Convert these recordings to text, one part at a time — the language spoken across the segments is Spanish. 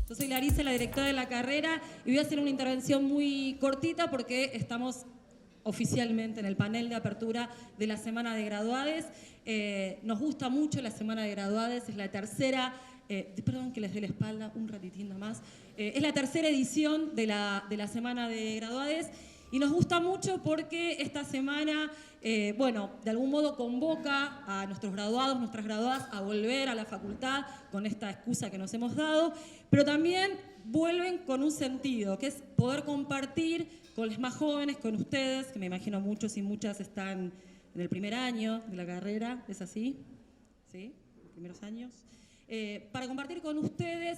Yo soy Larisa, la directora de la carrera, y voy a hacer una intervención muy cortita porque estamos oficialmente en el panel de apertura de la Semana de Graduades. Nos gusta mucho la Semana de Graduades, es la tercera, perdón que les dé la espalda un ratitín más, es la tercera edición de la Semana de Graduades. Y nos gusta mucho porque esta semana, bueno, de algún modo convoca a nuestros graduados, nuestras graduadas a volver a la facultad con esta excusa que nos hemos dado, pero también vuelven con un sentido, que es poder compartir con los más jóvenes, con ustedes, que me imagino muchos y muchas están en el primer año de la carrera, ¿es así? ¿Sí? Los primeros años. Para compartir con ustedes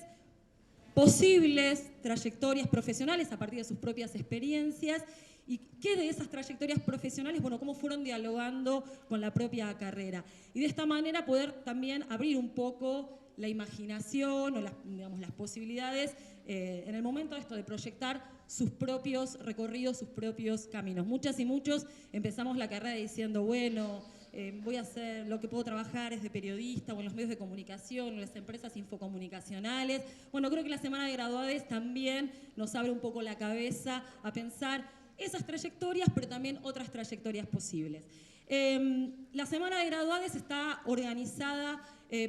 posibles trayectorias profesionales a partir de sus propias experiencias y qué de esas trayectorias profesionales, bueno, cómo fueron dialogando con la propia carrera. Y de esta manera poder también abrir un poco la imaginación o las posibilidades en el momento de esto de proyectar sus propios recorridos, sus propios caminos. Muchas y muchos empezamos la carrera diciendo, bueno, voy a hacer lo que puedo trabajar es de periodista o en los medios de comunicación, en las empresas infocomunicacionales. Bueno, creo que la Semana de Graduades también nos abre un poco la cabeza a pensar esas trayectorias, pero también otras trayectorias posibles. La Semana de Graduades está organizada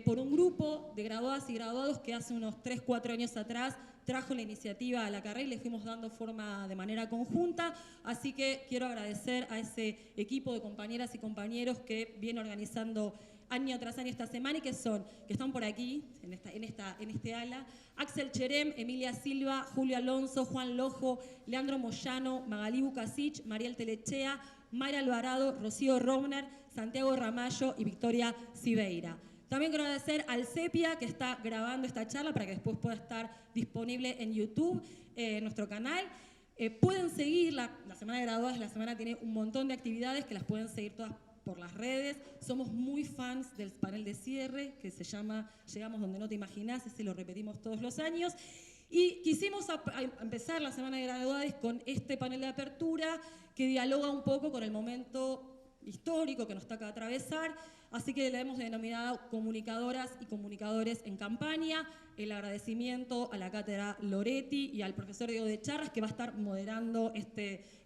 por un grupo de graduadas y graduados que hace unos 3, 4 años atrás trajo la iniciativa a la carrera y le fuimos dando forma de manera conjunta, así que quiero agradecer a ese equipo de compañeras y compañeros que viene organizando año tras año esta semana y que están por aquí, en este ala, Axel Cherem, Emilia Silva, Julio Alonso, Juan Lojo, Leandro Moyano, Magalí Bucasich, Mariel Telechea, Mayra Alvarado, Rocío Romner, Santiago Ramallo y Victoria Cibeira. También quiero agradecer al CEPIA que está grabando esta charla para que después pueda estar disponible en YouTube, en nuestro canal. Pueden seguir la Semana de Graduadas, la semana tiene un montón de actividades que las pueden seguir todas por las redes. Somos muy fans del panel de cierre que se llama Llegamos donde no te imaginás, ese lo repetimos todos los años. Y quisimos empezar la Semana de Graduadas con este panel de apertura que dialoga un poco con el momento histórico que nos toca atravesar, así que le hemos denominado Comunicadoras y Comunicadores en Campaña. El agradecimiento a la cátedra Loretti y al profesor Diego de Charras, que va a estar moderando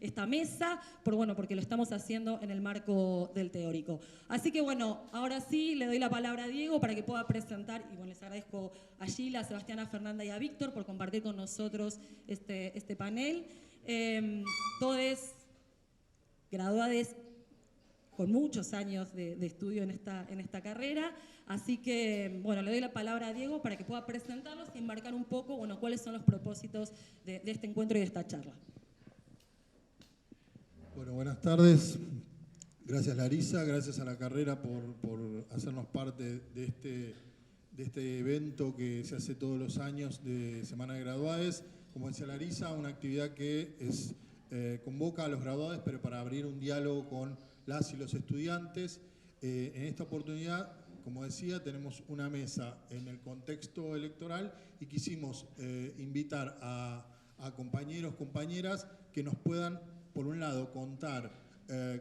esta mesa, porque lo estamos haciendo en el marco del teórico. Así que bueno, ahora sí le doy la palabra a Diego para que pueda presentar, y bueno, les agradezco a Gila, a Sebastiana, a Fernanda y a Víctor por compartir con nosotros este panel. Todos graduados con muchos años de estudio en esta carrera. Así que, bueno, le doy la palabra a Diego para que pueda presentarlos y enmarcar un poco, bueno, cuáles son los propósitos de este encuentro y de esta charla. Bueno, buenas tardes. Gracias, Larisa, gracias a la carrera por hacernos parte de este evento que se hace todos los años de Semana de Graduades. Como decía Larisa, una actividad que convoca a los graduados, pero para abrir un diálogo con las y los estudiantes. En esta oportunidad, como decía, tenemos una mesa en el contexto electoral y quisimos invitar a compañeros, compañeras que nos puedan, por un lado, contar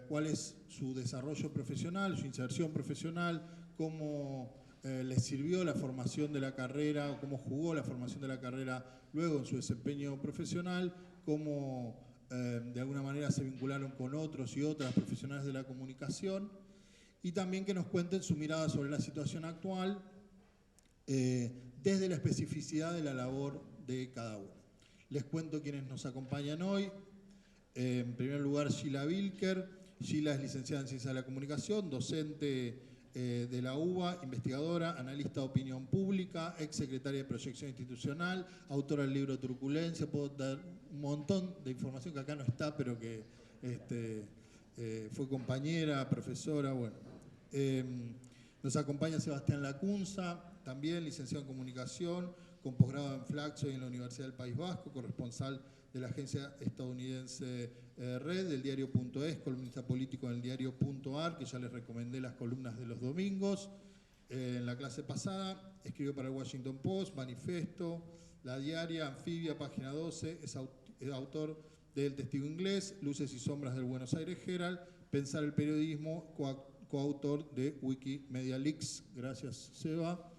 cuál es su desarrollo profesional, su inserción profesional, cómo les sirvió la formación de la carrera, o cómo jugó la formación de la carrera luego en su desempeño profesional, cómo de alguna manera se vincularon con otros y otras profesionales de la comunicación, y también que nos cuenten su mirada sobre la situación actual desde la especificidad de la labor de cada uno. Les cuento quienes nos acompañan hoy. En primer lugar, Gila Wilker. Gila es licenciada en Ciencias de la Comunicación, docente de la UBA, investigadora, analista de opinión pública, ex secretaria de Proyección Institucional, autora del libro Turculencia. Puedo dar un montón de información que acá no está, pero que fue compañera, profesora. Bueno, nos acompaña Sebastián Lacunza, también licenciado en Comunicación, con posgrado en Flaxo y en la Universidad del País Vasco, corresponsal de la agencia estadounidense Red, del diario.es, columnista político en el diario.ar, que ya les recomendé las columnas de los domingos. En la clase pasada escribió para el Washington Post, Manifesto, La Diaria, Anfibia, Página 12, es autor del Testigo Inglés, Luces y Sombras del Buenos Aires Herald, Pensar el Periodismo, coautor de Wikimedia Leaks. Gracias, Seba.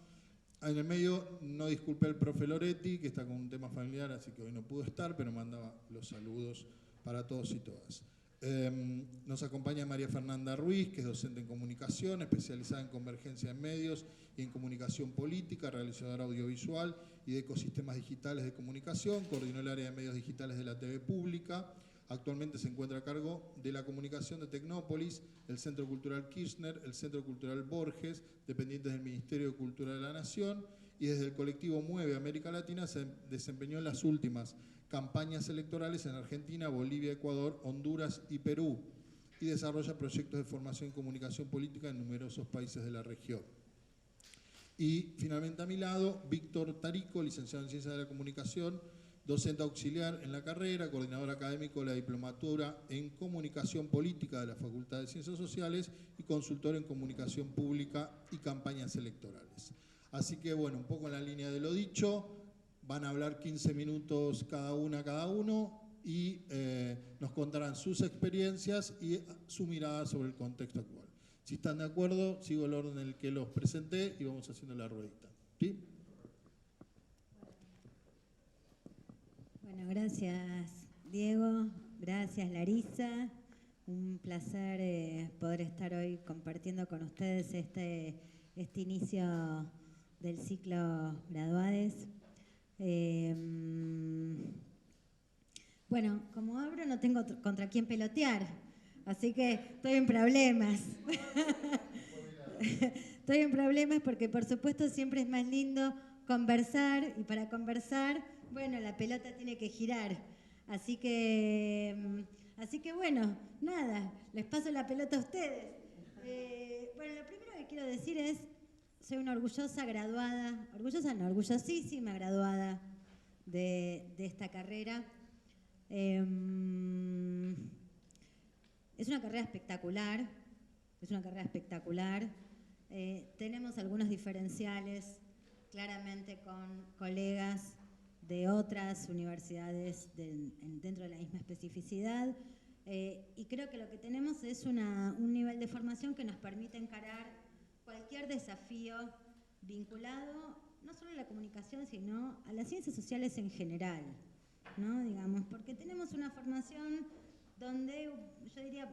En el medio no disculpé al profe Loretti, que está con un tema familiar, así que hoy no pudo estar, pero mandaba los saludos para todos y todas. Nos acompaña María Fernanda Ruiz, que es docente en comunicación, especializada en convergencia en medios y en comunicación política, realizadora audiovisual y de ecosistemas digitales de comunicación, coordinó el área de medios digitales de la TV Pública. Actualmente se encuentra a cargo de la comunicación de Tecnópolis, el Centro Cultural Kirchner, el Centro Cultural Borges, dependientes del Ministerio de Cultura de la Nación, y desde el colectivo Mueve América Latina se desempeñó en las últimas campañas electorales en Argentina, Bolivia, Ecuador, Honduras y Perú, y desarrolla proyectos de formación en comunicación política en numerosos países de la región. Y finalmente a mi lado, Víctor Tarico, licenciado en Ciencias de la Comunicación, docente auxiliar en la carrera, coordinador académico de la Diplomatura en Comunicación Política de la Facultad de Ciencias Sociales y consultor en Comunicación Pública y Campañas Electorales. Así que, bueno, un poco en la línea de lo dicho, van a hablar 15 minutos cada uno y nos contarán sus experiencias y su mirada sobre el contexto actual. Si están de acuerdo, sigo el orden en el que los presenté y vamos haciendo la ruedita. ¿Sí? Bueno, gracias Diego, gracias Larisa, un placer poder estar hoy compartiendo con ustedes este inicio del ciclo Graduades. Bueno, como abro no tengo contra quién pelotear, así que estoy en problemas. Estoy en problemas porque por supuesto siempre es más lindo conversar y para conversar, bueno, la pelota tiene que girar. Así que bueno, nada, les paso la pelota a ustedes. Bueno, lo primero que quiero decir es, soy una orgullosa graduada, orgullosísima graduada de esta carrera. Es una carrera espectacular, tenemos algunos diferenciales claramente con colegas de otras universidades dentro de la misma especificidad y creo que lo que tenemos es un nivel de formación que nos permite encarar cualquier desafío vinculado no solo a la comunicación sino a las ciencias sociales en general, ¿no? Digamos, porque tenemos una formación donde yo diría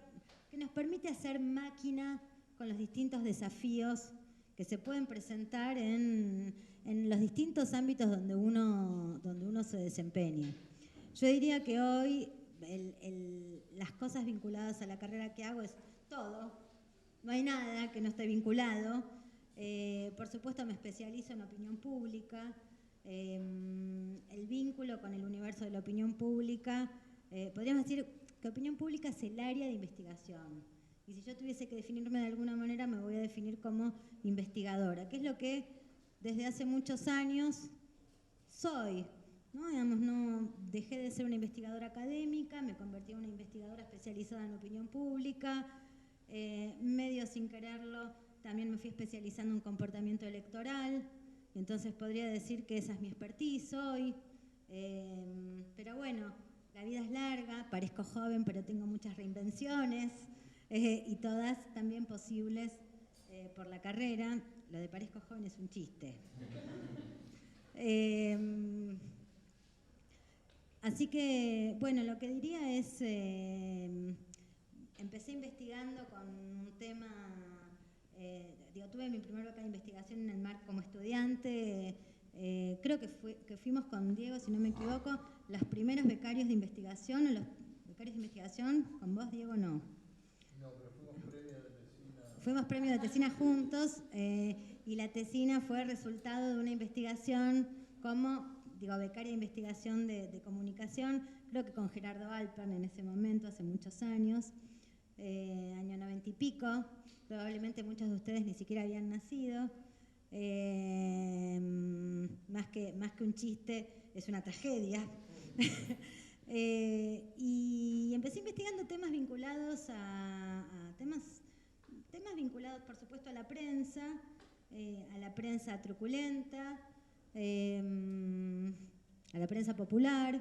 que nos permite hacer máquina con los distintos desafíos que se pueden presentar en los distintos ámbitos donde uno se desempeña. Yo diría que hoy las cosas vinculadas a la carrera que hago es todo, no hay nada que no esté vinculado. Por supuesto me especializo en opinión pública, el vínculo con el universo de la opinión pública, podríamos decir que opinión pública es el área de investigación. Y si yo tuviese que definirme de alguna manera, me voy a definir como investigadora, que es lo que desde hace muchos años soy, ¿no? Digamos, no dejé de ser una investigadora académica, me convertí en una investigadora especializada en opinión pública, medio sin quererlo, también me fui especializando en comportamiento electoral, entonces podría decir que esa es mi expertise hoy, pero bueno, la vida es larga, parezco joven, pero tengo muchas reinvenciones, y todas también posibles por la carrera. Lo de parezco joven es un chiste. Así que, bueno, lo que diría es, empecé investigando con un tema, tuve mi primer beca de investigación en el MARC como estudiante, creo que fuimos con Diego, si no me equivoco, los primeros becarios de investigación, o los becarios de investigación, con vos, Diego, no. No, pero fuimos premio de tesina. Fuimos premio de tesina juntos y la tesina fue resultado de una investigación como, becaria de investigación de comunicación, creo que con Gerardo Alpern en ese momento, hace muchos años, año 90 y pico, probablemente muchos de ustedes ni siquiera habían nacido. Más que un chiste, es una tragedia. Y empecé investigando temas vinculados a temas vinculados, por supuesto, a la prensa truculenta, a la prensa popular.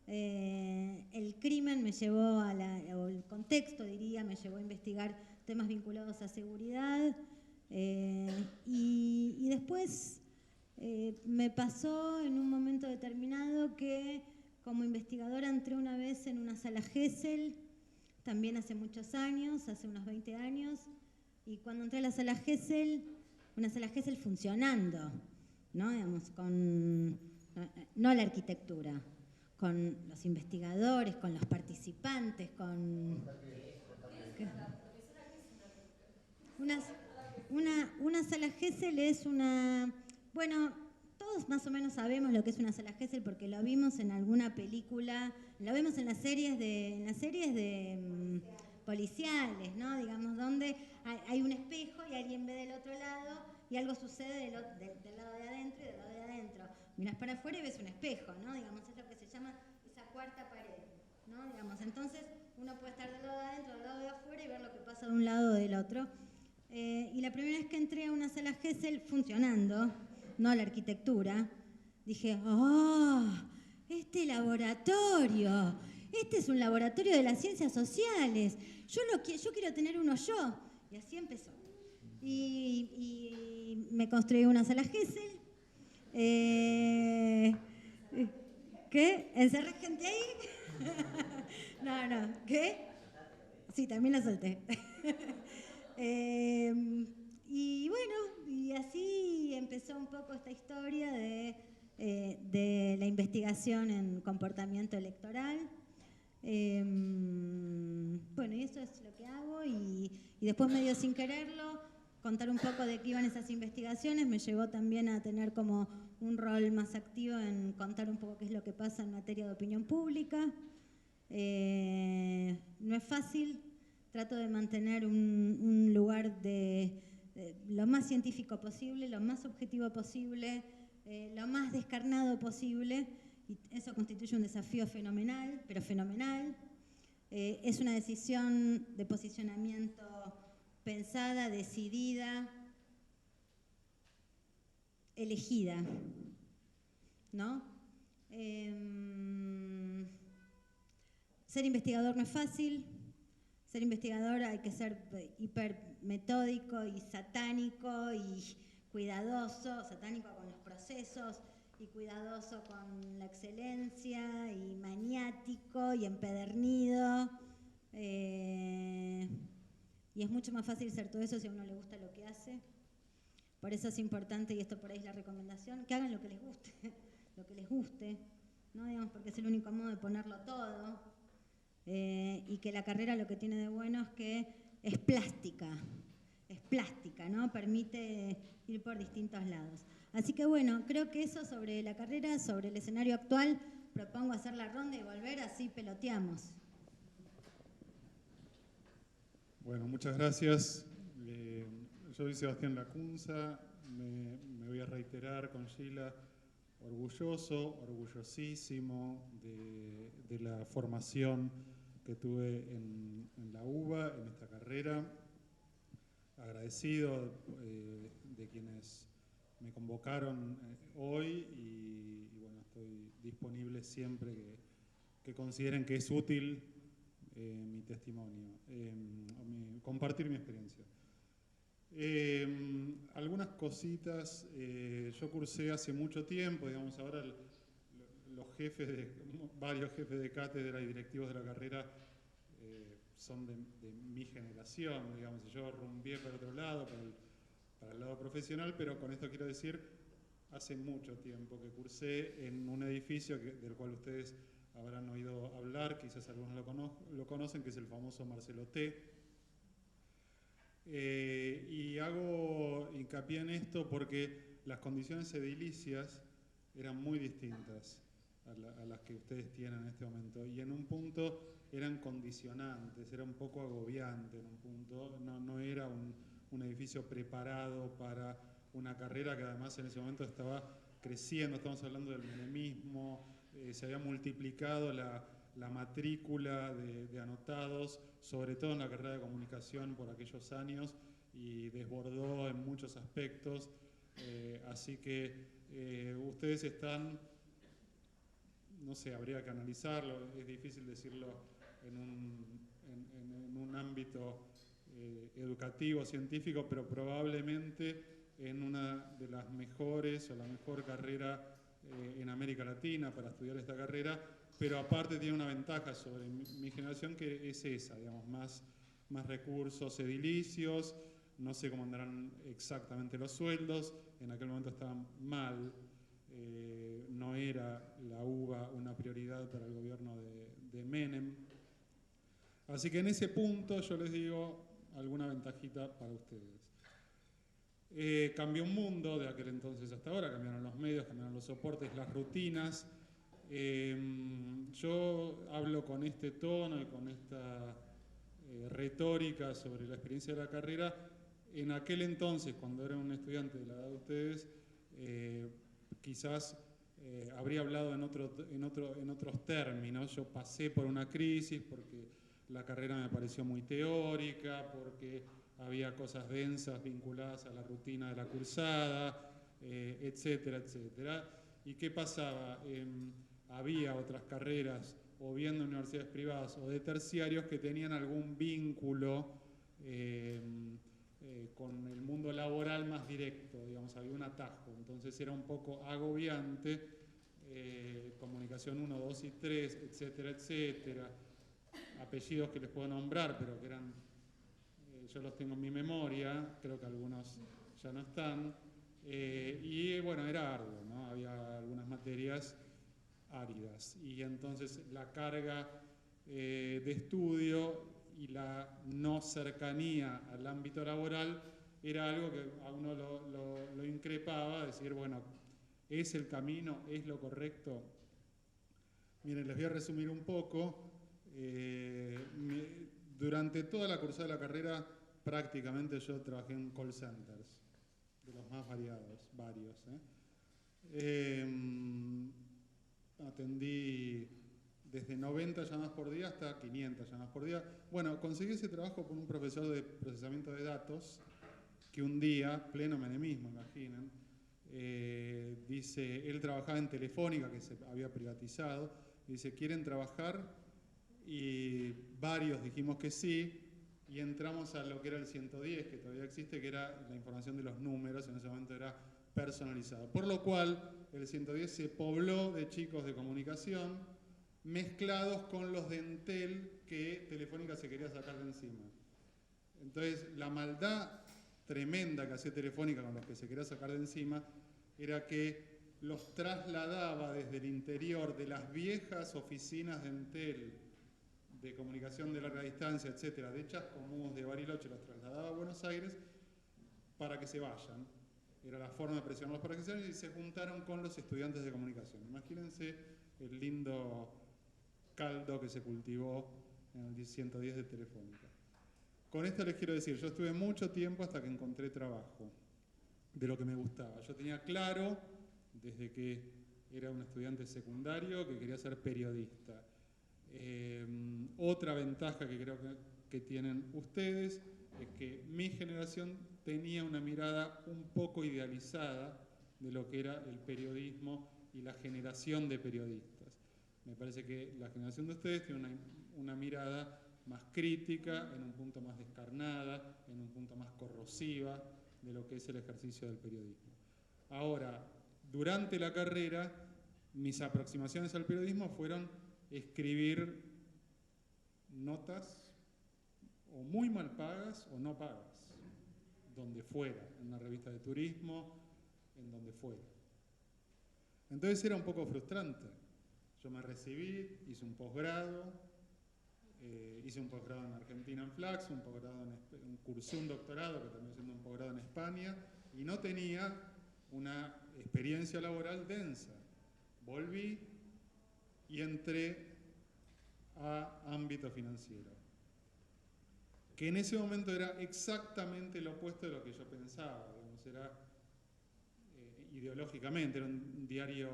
El crimen me llevó o el contexto, diría, me llevó a investigar temas vinculados a seguridad. Y después Me pasó en un momento determinado que como investigadora entré una vez en una sala Gesell, también hace muchos años, hace unos 20 años, y cuando entré a la sala Gesell, una sala Gesell funcionando, ¿no? Digamos, no la arquitectura, con los investigadores, con los participantes, con... Una sala Gesell es una... Bueno, todos más o menos sabemos lo que es una sala Gesell porque lo vimos en alguna película, lo vemos en las series de policiales, ¿no? Digamos, donde hay un espejo y alguien ve del otro lado y algo sucede del lado de adentro y del lado de adentro. Mirás para afuera y ves un espejo, ¿no? Digamos, es lo que se llama esa cuarta pared, ¿no? Digamos, entonces uno puede estar del lado de adentro, del lado de afuera y ver lo que pasa de un lado o del otro. Y la primera vez que entré a una sala Gesell funcionando, no la arquitectura, dije, ¡oh! Este laboratorio, este es un laboratorio de las ciencias sociales, yo quiero tener uno yo. Y así empezó. Y me construí una sala Gesell. ¿Qué? ¿Encerré gente ahí? No. ¿Qué? Sí, también la solté. Y bueno, y así empezó un poco esta historia de la investigación en comportamiento electoral. Bueno, y eso es lo que hago y después medio sin quererlo, contar un poco de qué iban esas investigaciones me llevó también a tener como un rol más activo en contar un poco qué es lo que pasa en materia de opinión pública. No es fácil, trato de mantener un lugar lo más científico posible, lo más objetivo posible, lo más descarnado posible, y eso constituye un desafío fenomenal, pero fenomenal. Es una decisión de posicionamiento pensada, decidida, elegida, ¿no? Ser investigador no es fácil. Ser investigador hay que ser hiper metódico y satánico y cuidadoso, satánico con los procesos y cuidadoso con la excelencia y maniático y empedernido. Y es mucho más fácil ser todo eso si a uno le gusta lo que hace. Por eso es importante, y esto por ahí es la recomendación, que hagan lo que les guste, lo que les guste, ¿no? Digamos, porque es el único modo de ponerlo todo. Y que la carrera lo que tiene de bueno es que es plástica, ¿no? Permite ir por distintos lados. Así que bueno, creo que eso sobre la carrera, sobre el escenario actual, propongo hacer la ronda y volver, así peloteamos. Bueno, muchas gracias. Yo soy Sebastián Lacunza, me voy a reiterar con Sheila, orgullosísimo de la formación que tuve en la UBA, en esta carrera, agradecido de quienes me convocaron hoy y bueno, estoy disponible siempre que consideren que es útil mi testimonio, compartir mi experiencia. Algunas cositas, yo cursé hace mucho tiempo, digamos, ahora varios jefes de cátedra y directivos de la carrera son de mi generación, digamos, yo rumbié para otro lado, para el lado profesional, pero con esto quiero decir, hace mucho tiempo que cursé en un edificio del cual ustedes habrán oído hablar, quizás algunos lo conocen, que es el famoso Marcelo T. Y hago hincapié en esto porque las condiciones edilicias eran muy distintas a las que ustedes tienen en este momento, y en un punto eran condicionantes, era un poco agobiante en un punto, no era un edificio preparado para una carrera que además en ese momento estaba creciendo. Estamos hablando del menemismo, se había multiplicado la matrícula de anotados, sobre todo en la carrera de comunicación por aquellos años, y desbordó en muchos aspectos, así que ustedes están, no sé, habría que analizarlo, es difícil decirlo en un ámbito educativo, científico, pero probablemente en una de las mejores o la mejor carrera en América Latina para estudiar esta carrera, pero aparte tiene una ventaja sobre mi generación que es esa, digamos, más recursos edilicios, no sé cómo andarán exactamente los sueldos, en aquel momento estaban mal, no era la UBA una prioridad para el gobierno de Menem. Así que en ese punto yo les digo alguna ventajita para ustedes. Cambió un mundo de aquel entonces hasta ahora, cambiaron los medios, cambiaron los soportes, las rutinas. Yo hablo con este tono y con esta retórica sobre la experiencia de la carrera. En aquel entonces, cuando era un estudiante de la edad de ustedes, quizás habría hablado en otros términos. Yo pasé por una crisis porque la carrera me pareció muy teórica, porque había cosas densas vinculadas a la rutina de la cursada, etcétera, etcétera. ¿Y qué pasaba? Había otras carreras, o bien de universidades privadas o de terciarios, que tenían algún vínculo con el mundo laboral más directo, digamos, había un atajo. Entonces era un poco agobiante, comunicación 1, 2 y 3, etcétera, etcétera. Apellidos que les puedo nombrar, pero que eran... yo los tengo en mi memoria, creo que algunos ya no están, y bueno, era arduo, ¿no? Había algunas materias áridas, y entonces la carga de estudio y la no cercanía al ámbito laboral era algo que a uno lo increpaba, decir, bueno, ¿es el camino? ¿Es lo correcto? Miren, les voy a resumir un poco. Durante toda la cursada de la carrera prácticamente yo trabajé en call centers, de los más varios. Atendí desde 90 llamadas por día hasta 500 llamadas por día. Bueno, conseguí ese trabajo por un profesor de procesamiento de datos que un día, pleno menemismo, imaginen, dice, él trabajaba en Telefónica, que se había privatizado, dice, ¿quieren trabajar? Y varios dijimos que sí, y entramos a lo que era el 110, que todavía existe, que era la información de los números, en ese momento era personalizado. Por lo cual, el 110 se pobló de chicos de comunicación, mezclados con los de Entel que Telefónica se quería sacar de encima. Entonces, la maldad tremenda que hacía Telefónica con los que se quería sacar de encima era que los trasladaba desde el interior de las viejas oficinas de Entel, de comunicación de larga distancia, etcétera, de Chascomús, de Bariloche, los trasladaba a Buenos Aires para que se vayan. Era la forma de presionarlos para que se vayan, y se juntaron con los estudiantes de comunicación. Imagínense el lindo caldo que se cultivó en el 110 de Telefónica. Con esto les quiero decir, yo estuve mucho tiempo hasta que encontré trabajo de lo que me gustaba. Yo tenía claro, desde que era un estudiante secundario, que quería ser periodista. Otra ventaja que creo que tienen ustedes es que mi generación tenía una mirada un poco idealizada de lo que era el periodismo y la generación de periodistas. Me parece que la generación de ustedes tiene una mirada más crítica, en un punto más descarnada, en un punto más corrosiva de lo que es el ejercicio del periodismo. Ahora, durante la carrera, mis aproximaciones al periodismo fueron escribir notas o muy mal pagas o no pagas, donde fuera, en una revista de turismo, en donde fuera. Entonces era un poco frustrante. Yo me recibí, hice un posgrado en Argentina en Flax, cursé un doctorado que terminó siendo un posgrado en España, y no tenía una experiencia laboral densa. Volví y entré a ámbito financiero, que en ese momento era exactamente lo opuesto de lo que yo pensaba, digamos, era ideológicamente, era un diario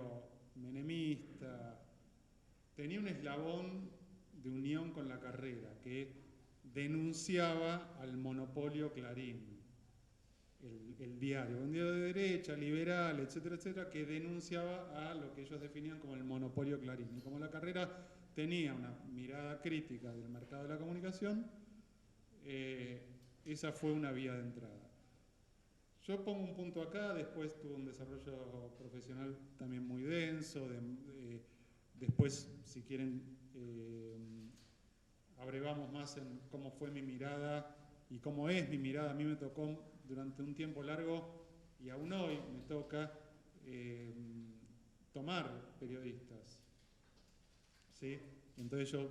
menemista, tenía un eslabón de unión con la carrera, que denunciaba al monopolio Clarín, el diario, un diario de derecha, liberal, etcétera, etcétera, que denunciaba a lo que ellos definían como el monopolio Clarín. Y como la carrera tenía una mirada crítica del mercado de la comunicación, esa fue una vía de entrada. yo pongo un punto acá, después tuve un desarrollo profesional también muy denso, después, si quieren, abrevamos más en cómo fue mi mirada y cómo es mi mirada. A mí me tocó durante un tiempo largo, y aún hoy me toca, tomar periodistas, ¿sí? Entonces yo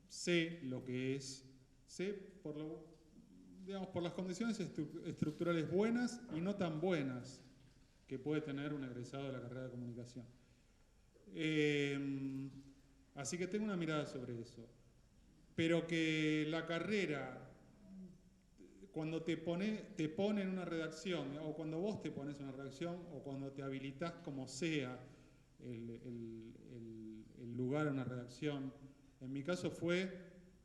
sé lo que es, sé por las condiciones estructurales buenas y no tan buenas que puede tener un egresado de la carrera de comunicación. Así que tengo una mirada sobre eso. Pero que la carrera, cuando te pone en una redacción, o cuando vos te pones en una redacción, o cuando te habilitás como sea el lugar en una redacción, en mi caso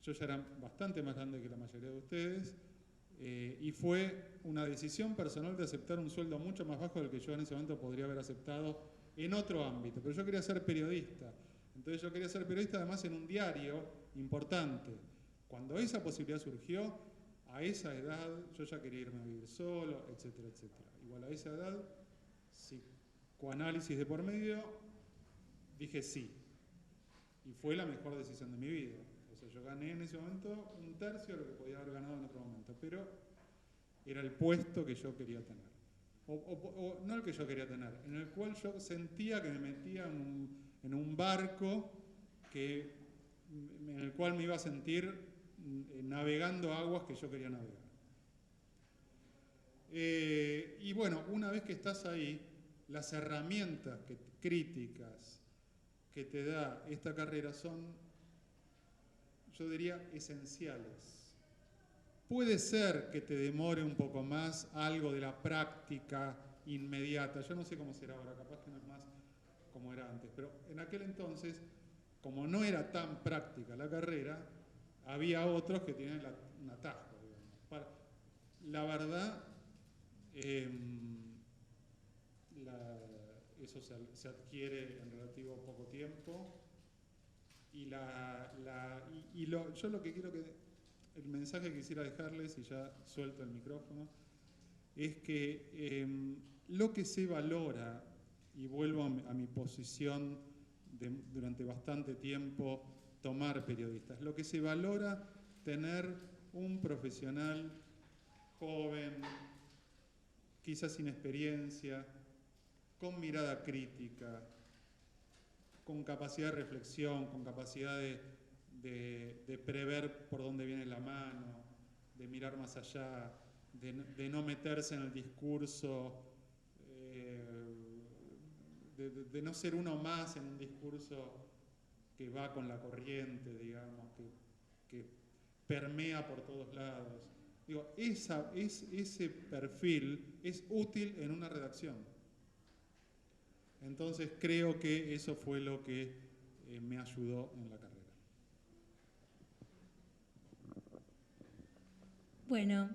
yo ya era bastante más grande que la mayoría de ustedes, y fue una decisión personal de aceptar un sueldo mucho más bajo del que yo en ese momento podría haber aceptado en otro ámbito. Pero yo quería ser periodista. Entonces yo quería ser periodista además en un diario importante. Cuando esa posibilidad surgió, a esa edad yo ya quería irme a vivir solo, etcétera, etcétera. Igual a esa edad, psicoanálisis de por medio, dije sí. Y fue la mejor decisión de mi vida. O sea, yo gané en ese momento un tercio de lo que podía haber ganado en otro momento, pero era el puesto que yo quería tener. O no el que yo quería tener, en el cual yo sentía que me metía en un barco en el cual me iba a sentir navegando aguas que yo quería navegar. Y bueno, una vez que estás ahí, las herramientas críticas que te da esta carrera son, yo diría, esenciales. Puede ser que te demore un poco más algo de la práctica inmediata. Yo no sé cómo será ahora, capaz que no es más como era antes, pero en aquel entonces, como no era tan práctica la carrera, había otros que tenían un atajo, digamos. La verdad, eso se adquiere en relativo poco tiempo, yo lo que quiero el mensaje que quisiera dejarles, y ya suelto el micrófono, es que lo que se valora, y vuelvo a mi posición durante bastante tiempo, tomar periodistas, lo que se valora tener un profesional joven, quizás sin experiencia, con mirada crítica, con capacidad de reflexión, con capacidad de prever por dónde viene la mano, de mirar más allá, de no meterse en el discurso, de no ser uno más en un discurso que va con la corriente, digamos, que permea por todos lados. Digo, ese perfil es útil en una redacción. Entonces creo que eso fue lo que me ayudó en la carrera. Bueno,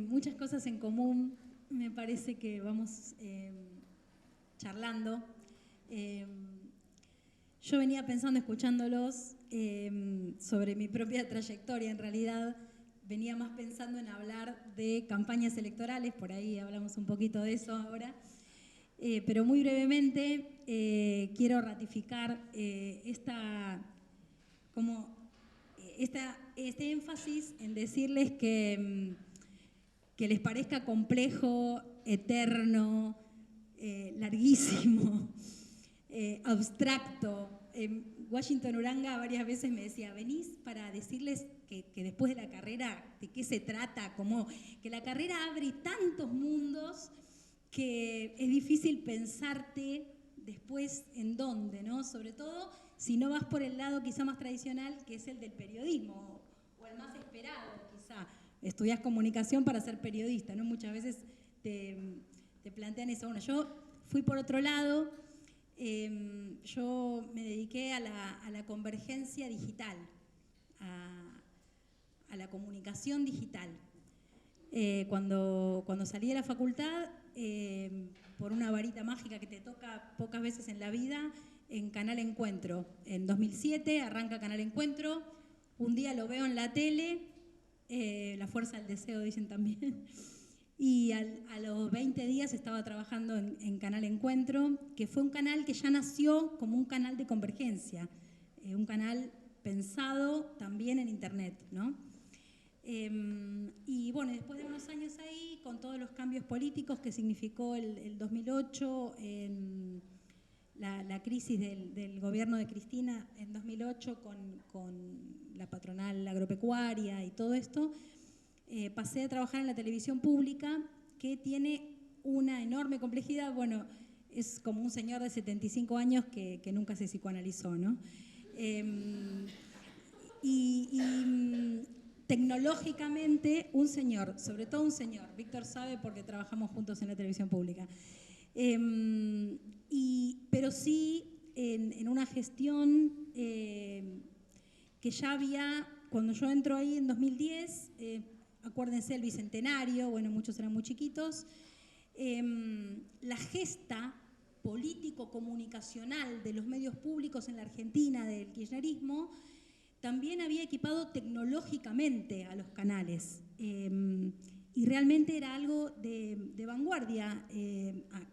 muchas cosas en común. Me parece que vamos charlando. Yo venía pensando, escuchándolos, sobre mi propia trayectoria. En realidad, venía más pensando en hablar de campañas electorales, por ahí hablamos un poquito de eso ahora. Pero muy brevemente quiero ratificar este énfasis en decirles que les parezca complejo, eterno, larguísimo, abstracto. Washington Uranga varias veces me decía, venís para decirles que después de la carrera, de qué se trata, como que la carrera abre tantos mundos que es difícil pensarte después en dónde, ¿no? Sobre todo si no vas por el lado quizá más tradicional, que es el del periodismo, o el más esperado quizá. Estudias comunicación para ser periodista, ¿no? Muchas veces te plantean eso. Bueno, yo fui por otro lado, yo me dediqué a la convergencia digital, a la comunicación digital. Cuando salí de la facultad, por una varita mágica que te toca pocas veces en la vida, en Canal Encuentro. En 2007 arranca Canal Encuentro, un día lo veo en la tele, la fuerza del deseo dicen también, Y a los 20 días estaba trabajando en Canal Encuentro, que fue un canal que ya nació como un canal de convergencia, un canal pensado también en Internet, ¿no? Y bueno, después de unos años ahí, con todos los cambios políticos que significó el 2008, la crisis del gobierno de Cristina en 2008 con la patronal agropecuaria y todo esto, pasé a trabajar en la televisión pública, que tiene una enorme complejidad. Bueno, es como un señor de 75 años que nunca se psicoanalizó, ¿no? Tecnológicamente, un señor, sobre todo un señor, Víctor sabe porque trabajamos juntos en la televisión pública, pero sí en una gestión que ya había, cuando yo entro ahí en 2010, acuérdense el bicentenario, bueno, muchos eran muy chiquitos, la gesta político-comunicacional de los medios públicos en la Argentina del kirchnerismo también había equipado tecnológicamente a los canales, y realmente era algo de vanguardia,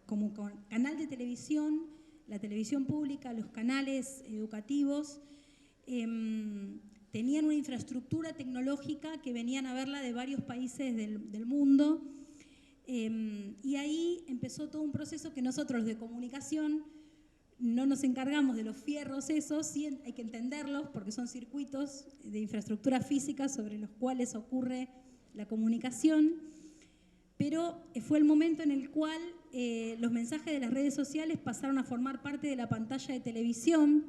como canal de televisión, la televisión pública, los canales educativos, tenían una infraestructura tecnológica que venían a verla de varios países del mundo, y ahí empezó todo un proceso que nosotros de comunicación no nos encargamos de los fierros esos, sí hay que entenderlos porque son circuitos de infraestructura física sobre los cuales ocurre la comunicación, pero fue el momento en el cual los mensajes de las redes sociales pasaron a formar parte de la pantalla de televisión.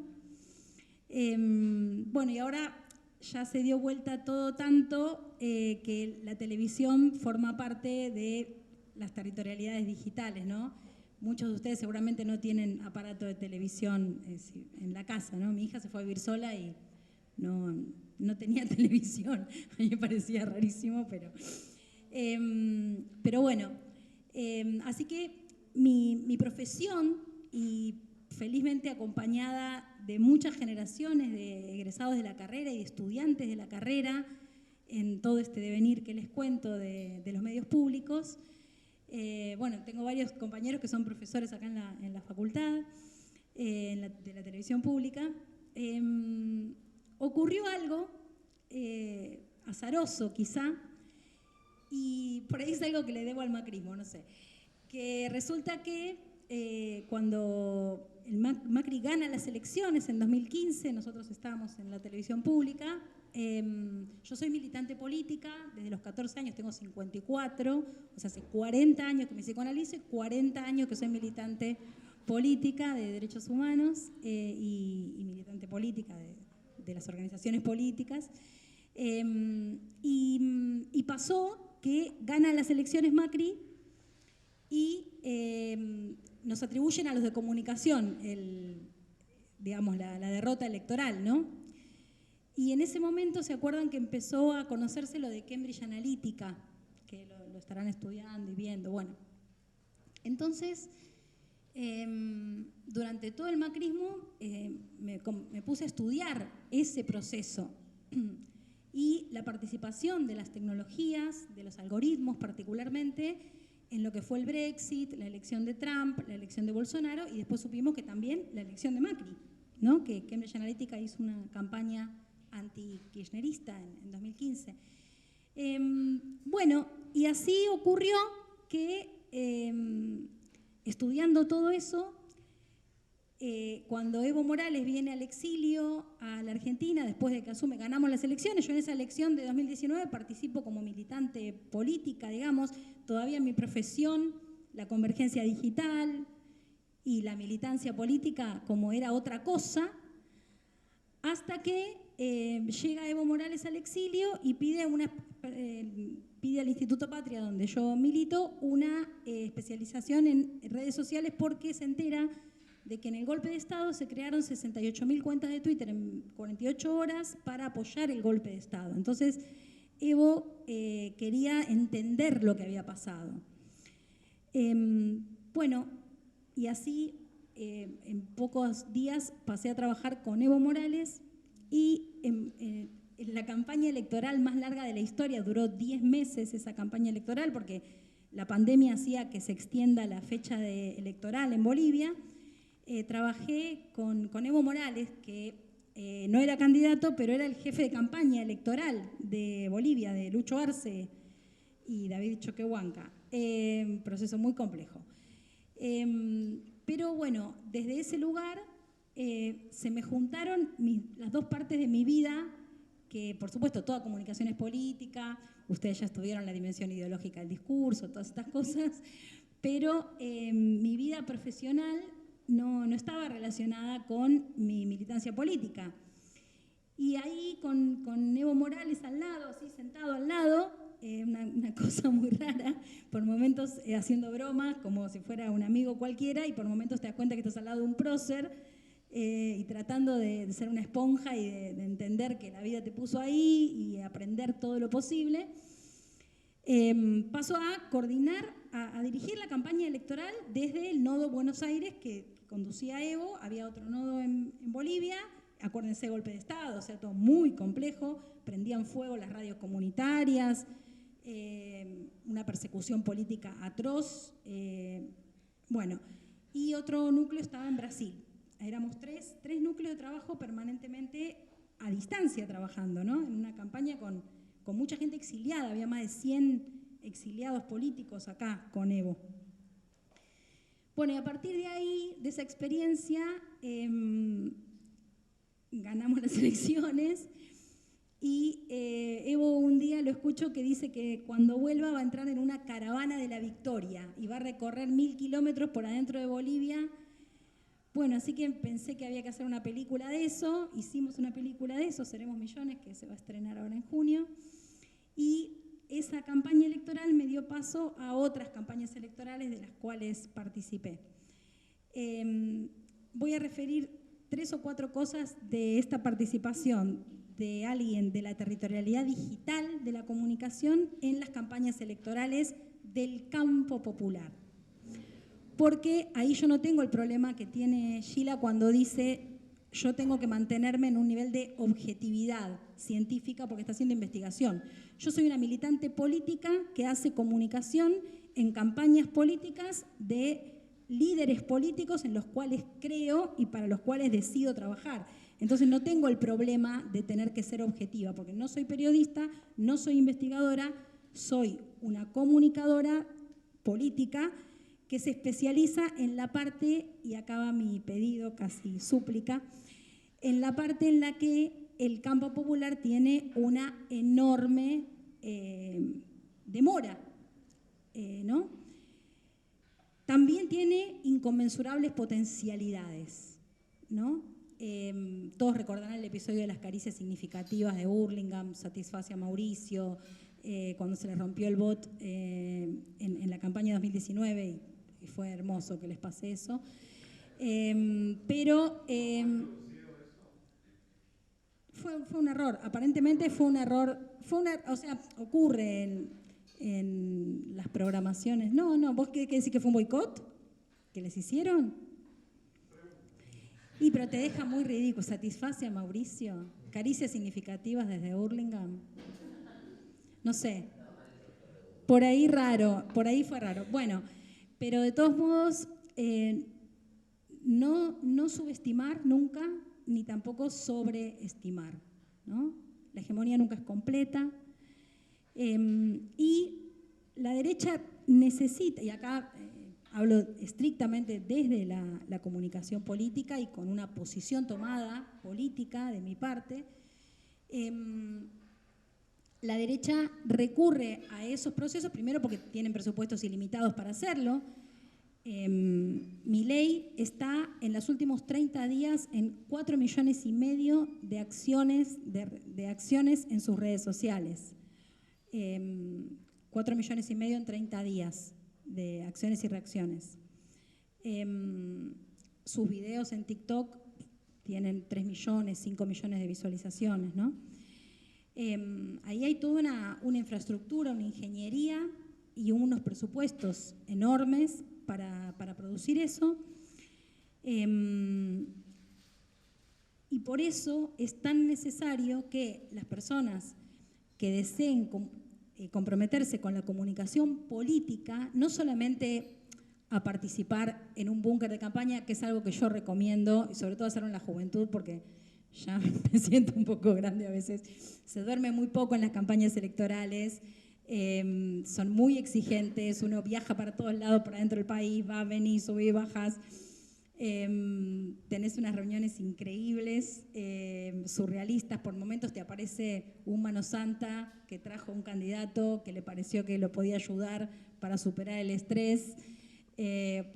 Bueno, y ahora ya se dio vuelta todo tanto que la televisión forma parte de las territorialidades digitales, ¿no? Muchos de ustedes seguramente no tienen aparato de televisión en la casa, ¿no? Mi hija se fue a vivir sola y no tenía televisión. A mí me parecía rarísimo, pero bueno. Así que mi profesión, y felizmente acompañada de muchas generaciones de egresados de la carrera y de estudiantes de la carrera, en todo este devenir que les cuento de los medios públicos. Bueno, tengo varios compañeros que son profesores acá en la facultad de la televisión pública. Ocurrió algo azaroso quizá, y por ahí es algo que le debo al macrismo, no sé, que resulta que cuando el Macri gana las elecciones en 2015, nosotros estábamos en la televisión pública. Yo soy militante política, desde los 14 años, tengo 54, o sea, hace 40 años que me psicoanalizo y 40 años que soy militante política de derechos humanos y militante política de las organizaciones políticas. Y pasó que gana las elecciones Macri y nos atribuyen a los de comunicación digamos, la derrota electoral, ¿no? Y en ese momento se acuerdan que empezó a conocerse lo de Cambridge Analytica, que lo estarán estudiando y viendo. Bueno, entonces, durante todo el macrismo me puse a estudiar ese proceso y la participación de las tecnologías, de los algoritmos particularmente, en lo que fue el Brexit, la elección de Trump, la elección de Bolsonaro, y después supimos que también la elección de Macri, ¿no? Que Cambridge Analytica hizo una campaña anti-kirchnerista en 2015. Bueno, y así ocurrió que estudiando todo eso, cuando Evo Morales viene al exilio a la Argentina, después de que ganamos las elecciones, yo en esa elección de 2019 participo como militante política, digamos, todavía en mi profesión, la convergencia digital y la militancia política como era otra cosa, hasta que llega Evo Morales al exilio y pide al Instituto Patria, donde yo milito, una especialización en redes sociales porque se entera de que en el golpe de Estado se crearon 68.000 cuentas de Twitter en 48 horas para apoyar el golpe de Estado. Entonces, Evo quería entender lo que había pasado. Bueno, y así en pocos días pasé a trabajar con Evo Morales y en la campaña electoral más larga de la historia, duró 10 meses esa campaña electoral porque la pandemia hacía que se extienda la fecha electoral en Bolivia, trabajé con Evo Morales, que no era candidato, pero era el jefe de campaña electoral de Bolivia, de Lucho Arce y David Choquehuanca. Un proceso muy complejo. Pero bueno, desde ese lugar se me juntaron las dos partes de mi vida, que por supuesto toda comunicación es política, ustedes ya estudiaron la dimensión ideológica del discurso, todas estas cosas, pero mi vida profesional no estaba relacionada con mi militancia política. Y ahí con Evo Morales al lado, así sentado al lado, una cosa muy rara, por momentos haciendo bromas como si fuera un amigo cualquiera y por momentos te das cuenta que estás al lado de un prócer y tratando de ser una esponja y de entender que la vida te puso ahí y aprender todo lo posible. Paso a coordinar, a dirigir la campaña electoral desde el nodo Buenos Aires que conducía Evo, había otro nodo en Bolivia, acuérdense, golpe de Estado, o sea, todo muy complejo, prendían fuego las radios comunitarias, una persecución política atroz, bueno, y otro núcleo estaba en Brasil. Éramos tres núcleos de trabajo permanentemente a distancia trabajando, ¿no? En una campaña con mucha gente exiliada, había más de 100 exiliados políticos acá con Evo. Bueno, y a partir de ahí, de esa experiencia, ganamos las elecciones y Evo un día lo escucho que dice que cuando vuelva va a entrar en una caravana de la victoria y va a recorrer 1000 kilómetros por adentro de Bolivia. Bueno, así que pensé que había que hacer una película de eso, hicimos una película de eso, Seremos Millones, que se va a estrenar ahora en junio, y esa campaña electoral me dio paso a otras campañas electorales de las cuales participé. Voy a referir 3 o 4 cosas de esta participación de alguien de la territorialidad digital de la comunicación en las campañas electorales del campo popular. Porque ahí yo no tengo el problema que tiene Sheila cuando dice yo tengo que mantenerme en un nivel de objetividad científica porque está haciendo investigación. Yo soy una militante política que hace comunicación en campañas políticas de líderes políticos en los cuales creo y para los cuales decido trabajar. Entonces no tengo el problema de tener que ser objetiva, porque no soy periodista, no soy investigadora, soy una comunicadora política que se especializa en la parte, y acá va mi pedido, casi súplica, en la parte en la que el campo popular tiene una enorme demora, ¿no? También tiene inconmensurables potencialidades, ¿no? Todos recordarán el episodio de las caricias significativas de Hurlingham, Satisface a Mauricio, cuando se le rompió el bot en la campaña 2019 y fue hermoso que les pase eso. Pero fue un error, aparentemente fue un error, o sea, ocurre en las programaciones. No, ¿vos qué decís que fue un boicot? ¿Que les hicieron? Y pero te deja muy ridículo. Satisface a Mauricio. Caricias significativas desde Hurlingham. No sé. Por ahí raro, por ahí fue raro. Bueno, pero de todos modos, no subestimar nunca, ni tampoco sobreestimar, ¿no? La hegemonía nunca es completa. Y la derecha necesita, y acá hablo estrictamente desde la comunicación política y con una posición tomada política de mi parte, la derecha recurre a esos procesos, primero porque tienen presupuestos ilimitados para hacerlo. Milei está en los últimos 30 días en 4,5 millones de acciones en sus redes sociales. 4,5 millones en 30 días de acciones y reacciones. Sus videos en TikTok tienen 3 millones, 5 millones de visualizaciones, ¿no? Ahí hay toda una infraestructura, una ingeniería y unos presupuestos enormes para producir eso. Y por eso es tan necesario que las personas que deseen comprometerse con la comunicación política, no solamente a participar en un búnker de campaña, que es algo que yo recomiendo, y sobre todo hacerlo en la juventud, porque ya me siento un poco grande a veces. Se duerme muy poco en las campañas electorales, son muy exigentes, uno viaja para todos lados, para dentro del país, va, venís, subís, bajás. Tenés unas reuniones increíbles, surrealistas, por momentos te aparece un mano santa que trajo un candidato que le pareció que lo podía ayudar para superar el estrés.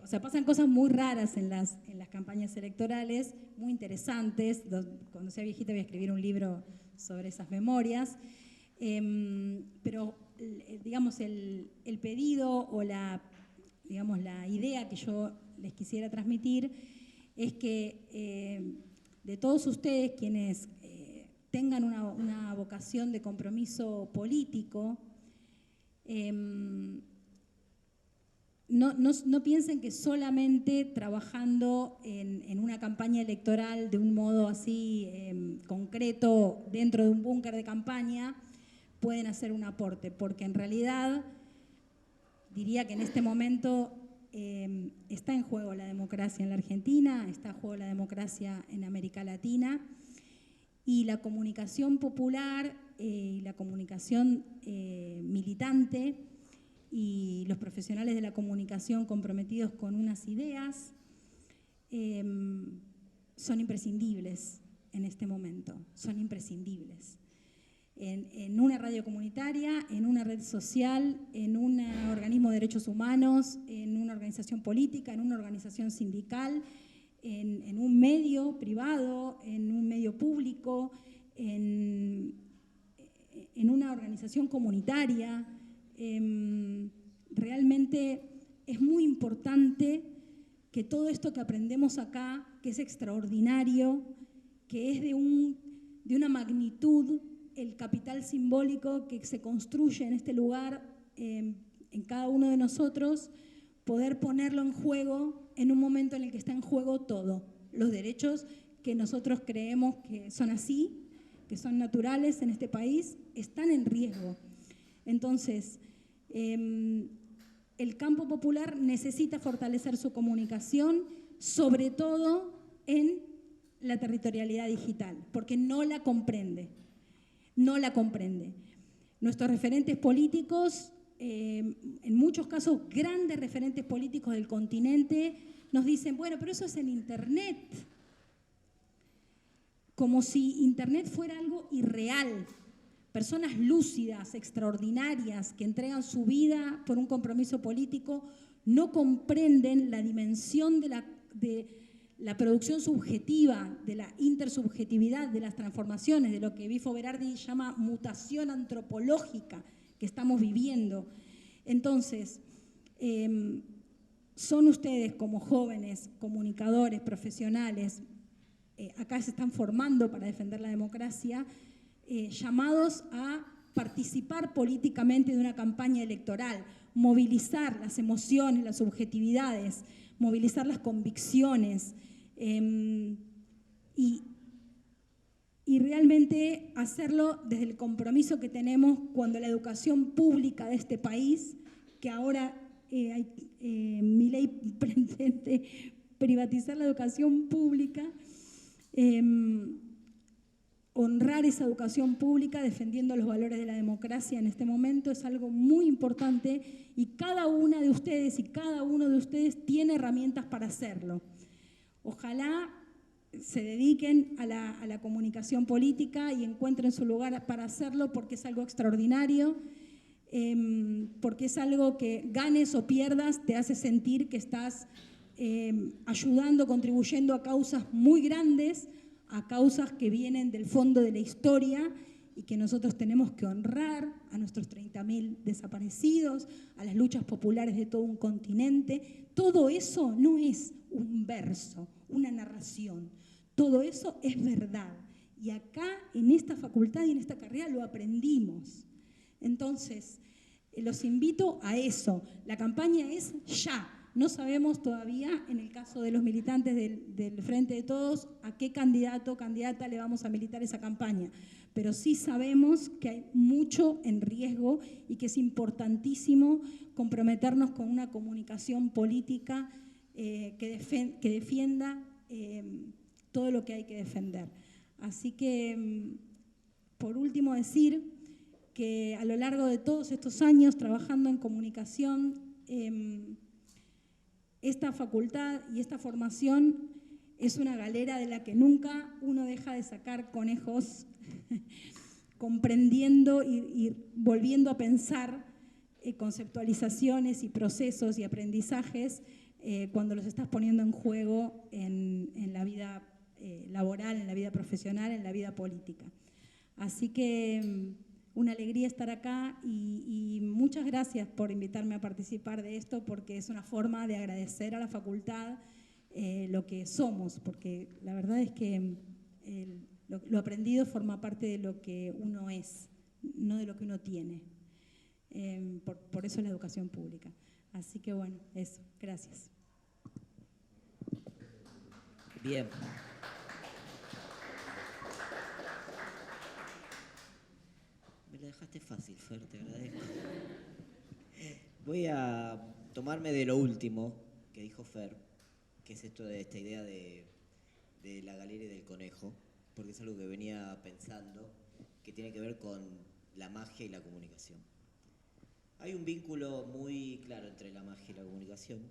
O sea, pasan cosas muy raras en las campañas electorales, muy interesantes. Cuando sea viejita voy a escribir un libro sobre esas memorias. Pero, digamos, el pedido o la idea que yo les quisiera transmitir es que de todos ustedes quienes tengan una vocación de compromiso político, no piensen que solamente trabajando en una campaña electoral de un modo así concreto dentro de un búnker de campaña pueden hacer un aporte, porque en realidad diría que en este momento está en juego la democracia en la Argentina, está en juego la democracia en América Latina, y la comunicación popular y la comunicación militante y los profesionales de la comunicación comprometidos con unas ideas son imprescindibles en este momento, son imprescindibles. En una radio comunitaria, en una red social, en un organismo de derechos humanos, en una organización política, en una organización sindical, en un medio privado, en un medio público, en una organización comunitaria. Realmente es muy importante que todo esto que aprendemos acá, que es extraordinario, que es de una magnitud, el capital simbólico que se construye en este lugar, en cada uno de nosotros, poder ponerlo en juego en un momento en el que está en juego todo. Los derechos que nosotros creemos que son así, que son naturales en este país, están en riesgo. Entonces, el campo popular necesita fortalecer su comunicación, sobre todo en la territorialidad digital, porque no la comprende. No la comprende. Nuestros referentes políticos, en muchos casos grandes referentes políticos del continente, nos dicen, bueno, pero eso es en Internet. Como si Internet fuera algo irreal. Personas lúcidas, extraordinarias, que entregan su vida por un compromiso político, no comprenden la dimensión de la producción subjetiva, de la intersubjetividad, de las transformaciones, de lo que Bifo Berardi llama mutación antropológica que estamos viviendo. Entonces, son ustedes como jóvenes, comunicadores, profesionales, acá se están formando para defender la democracia, llamados a participar políticamente de una campaña electoral, movilizar las emociones, las subjetividades, movilizar las convicciones y realmente hacerlo desde el compromiso que tenemos cuando la educación pública de este país, que ahora Milei pretende privatizar la educación pública, honrar esa educación pública defendiendo los valores de la democracia en este momento es algo muy importante y cada una de ustedes y cada uno de ustedes tiene herramientas para hacerlo. Ojalá se dediquen a la comunicación política y encuentren su lugar para hacerlo porque es algo extraordinario, porque es algo que ganes o pierdas te hace sentir que estás ayudando, contribuyendo a causas muy grandes, a causas que vienen del fondo de la historia y que nosotros tenemos que honrar a nuestros 30.000 desaparecidos, a las luchas populares de todo un continente. Todo eso no es un verso, una narración. Todo eso es verdad. Y acá, en esta facultad y en esta carrera, lo aprendimos. Entonces, los invito a eso. La campaña es ya. No sabemos todavía, en el caso de los militantes del Frente de Todos, a qué candidato o candidata le vamos a militar esa campaña, pero sí sabemos que hay mucho en riesgo y que es importantísimo comprometernos con una comunicación política que defienda todo lo que hay que defender. Así que, por último, decir que a lo largo de todos estos años trabajando en comunicación, esta facultad y esta formación es una galera de la que nunca uno deja de sacar conejos, comprendiendo y volviendo a pensar conceptualizaciones y procesos y aprendizajes cuando los estás poniendo en juego en la vida laboral, en la vida profesional, en la vida política. Así que una alegría estar acá y muchas gracias por invitarme a participar de esto, porque es una forma de agradecer a la facultad lo que somos, porque la verdad es que lo aprendido forma parte de lo que uno es, no de lo que uno tiene. Por eso es la educación pública. Así que bueno, eso. Gracias. Bien. Me la dejaste fácil, Fer, te agradezco. Voy a tomarme de lo último que dijo Fer, que es esto de esta idea de la galera y del conejo, porque es algo que venía pensando, que tiene que ver con la magia y la comunicación. Hay un vínculo muy claro entre la magia y la comunicación,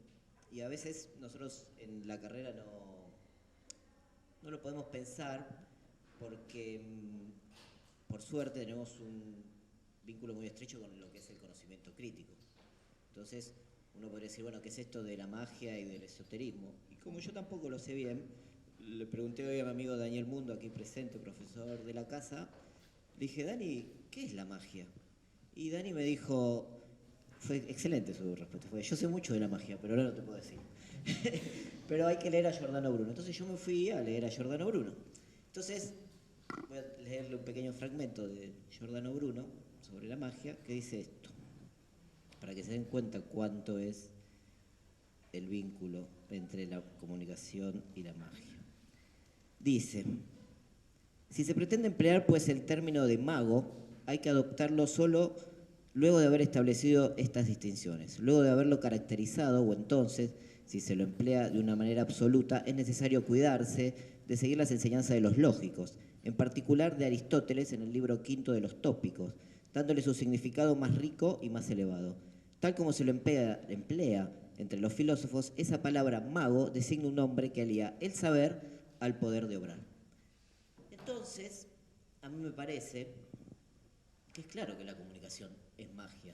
y a veces nosotros en la carrera no lo podemos pensar porque, por suerte, tenemos un vínculo muy estrecho con lo que es el conocimiento crítico. Entonces, uno podría decir, bueno, ¿qué es esto de la magia y del esoterismo? Y como yo tampoco lo sé bien, le pregunté hoy a mi amigo Daniel Mundo, aquí presente, profesor de la casa, le dije, Dani, ¿qué es la magia? Y Dani me dijo, fue excelente su respuesta, fue, yo sé mucho de la magia, pero ahora no te puedo decir. Pero hay que leer a Giordano Bruno. Entonces yo me fui a leer a Giordano Bruno. Entonces, voy a leerle un pequeño fragmento de Giordano Bruno sobre la magia, que dice esto, para que se den cuenta cuánto es el vínculo entre la comunicación y la magia. Dice, si se pretende emplear pues el término de mago, hay que adoptarlo solo luego de haber establecido estas distinciones. Luego de haberlo caracterizado, o entonces, si se lo emplea de una manera absoluta, es necesario cuidarse de seguir las enseñanzas de los lógicos, en particular de Aristóteles en el libro quinto de los Tópicos, dándole su significado más rico y más elevado. Tal como se lo emplea entre los filósofos, esa palabra mago designa un hombre que alía el saber al poder de obrar. Entonces, a mí me parece que es claro que la comunicación es magia,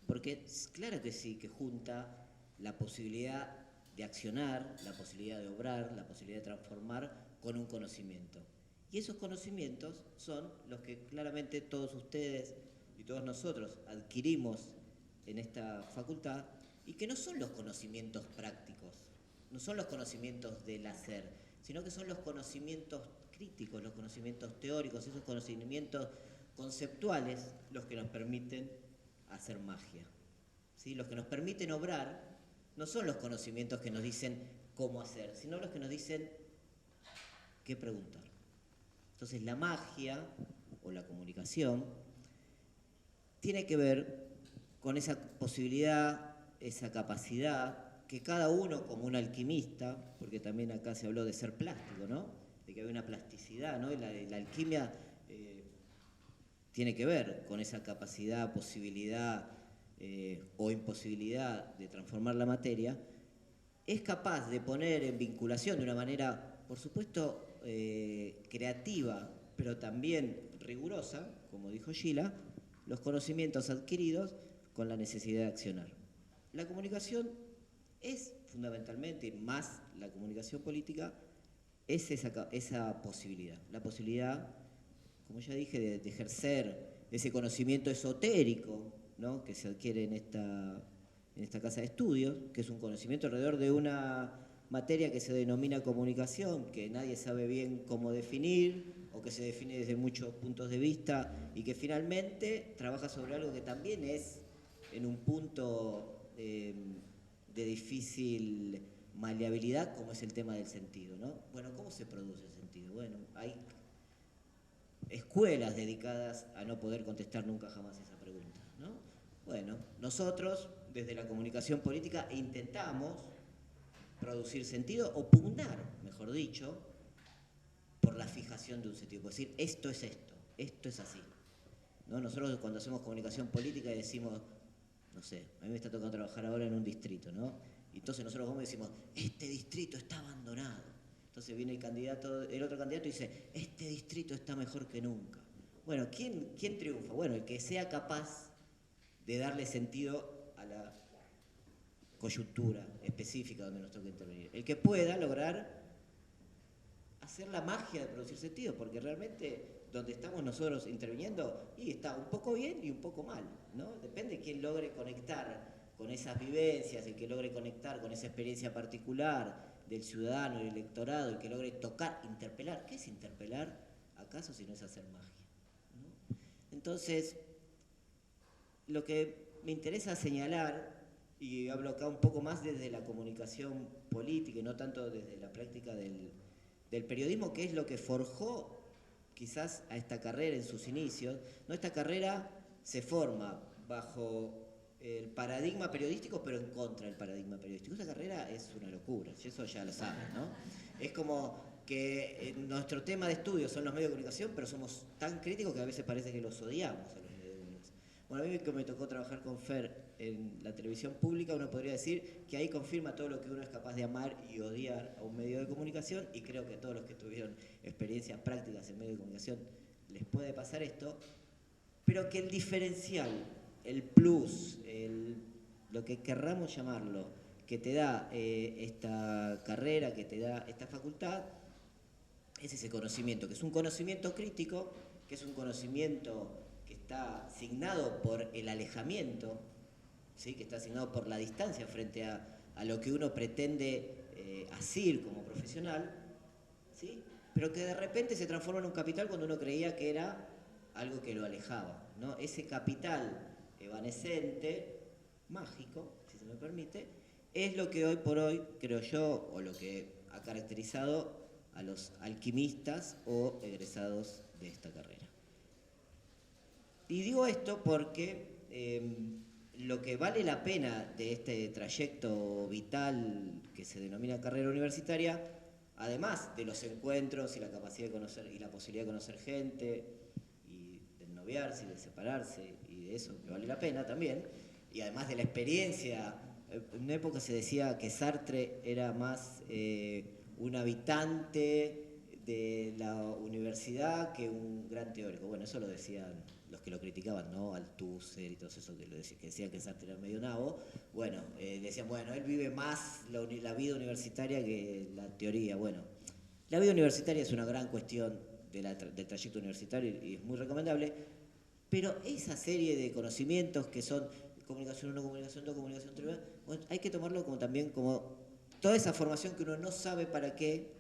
porque es claro que sí, que junta la posibilidad de accionar, la posibilidad de obrar, la posibilidad de transformar con un conocimiento. Y esos conocimientos son los que claramente todos ustedes y todos nosotros adquirimos en esta facultad y que no son los conocimientos prácticos, no son los conocimientos del hacer, sino que son los conocimientos críticos, los conocimientos teóricos, esos conocimientos conceptuales los que nos permiten hacer magia. ¿Sí? Los que nos permiten obrar no son los conocimientos que nos dicen cómo hacer, sino los que nos dicen qué preguntar. Entonces la magia o la comunicación tiene que ver con esa posibilidad, esa capacidad que cada uno, como un alquimista, porque también acá se habló de ser plástico, ¿no? De que hay una plasticidad, ¿no? Y la alquimia tiene que ver con esa capacidad, posibilidad o imposibilidad de transformar la materia, es capaz de poner en vinculación de una manera, por supuesto, creativa, pero también rigurosa, como dijo Gila, los conocimientos adquiridos con la necesidad de accionar. La comunicación es fundamentalmente, más la comunicación política, es esa posibilidad, la posibilidad, como ya dije, de ejercer ese conocimiento esotérico, ¿no? Que se adquiere en esta casa de estudios, que es un conocimiento alrededor de una materia que se denomina comunicación, que nadie sabe bien cómo definir, o que se define desde muchos puntos de vista, y que finalmente trabaja sobre algo que también es, en un punto de de difícil maleabilidad como es el tema del sentido, ¿no? Bueno, ¿cómo se produce el sentido? Bueno, hay escuelas dedicadas a no poder contestar nunca jamás esa pregunta, ¿no? Bueno, nosotros desde la comunicación política intentamos producir sentido o pugnar, mejor dicho, por la fijación de un sentido, por decir esto es así, ¿no? Nosotros cuando hacemos comunicación política decimos, no sé, a mí me está tocando trabajar ahora en un distrito, ¿no? Y entonces nosotros vamos y decimos, este distrito está abandonado. Entonces viene el otro candidato y dice, este distrito está mejor que nunca. Bueno, ¿quién triunfa? Bueno, el que sea capaz de darle sentido a la coyuntura específica donde nos toca intervenir. El que pueda lograr hacer la magia de producir sentido, porque realmente donde estamos nosotros interviniendo, y está un poco bien y un poco mal, ¿no? Depende de quién logre conectar con esas vivencias, el que logre conectar con esa experiencia particular del ciudadano, del electorado, el que logre tocar, interpelar. ¿Qué es interpelar? ¿Acaso si no es hacer magia? ¿No? Entonces, lo que me interesa señalar, y hablo acá un poco más desde la comunicación política y no tanto desde la práctica del periodismo, que es lo que forjó quizás a esta carrera en sus inicios, ¿no? Esta carrera se forma bajo el paradigma periodístico, pero en contra del paradigma periodístico. Esta carrera es una locura, y eso ya lo saben, ¿no? Es como que nuestro tema de estudio son los medios de comunicación, pero somos tan críticos que a veces parece que los odiamos a los medios de comunicación. Bueno, a mí que me tocó trabajar con Fer en la televisión pública, uno podría decir que ahí confirma todo lo que uno es capaz de amar y odiar a un medio de comunicación, y creo que a todos los que tuvieron experiencias prácticas en medios de comunicación les puede pasar esto, pero que el diferencial, el plus, lo que querramos llamarlo, que te da esta carrera, que te da esta facultad, es ese conocimiento, que es un conocimiento crítico, que es un conocimiento que está signado por el alejamiento, ¿sí? Que está signado por la distancia frente a lo que uno pretende hacer como profesional, ¿sí? Pero que de repente se transforma en un capital cuando uno creía que era algo que lo alejaba, ¿no? Ese capital evanescente, mágico, si se me permite, es lo que hoy por hoy, creo yo, o lo que ha caracterizado a los alquimistas o egresados de esta carrera. Y digo esto porque lo que vale la pena de este trayecto vital que se denomina carrera universitaria, además de los encuentros y la capacidad de conocer y la posibilidad de conocer gente y de noviarse y de separarse y de eso que vale la pena también, y además de la experiencia, en una época se decía que Sartre era más un habitante de la universidad que un gran teórico. Bueno, eso lo decían los que lo criticaban, ¿no? Althusser y todos esos que decían que Sartre era medio nabo. Bueno, decían, bueno, él vive más la vida universitaria que la teoría. Bueno, la vida universitaria es una gran cuestión del trayecto universitario y es muy recomendable, pero esa serie de conocimientos que son comunicación 1, comunicación 2, comunicación 3, bueno, hay que tomarlo como también como toda esa formación que uno no sabe para qué,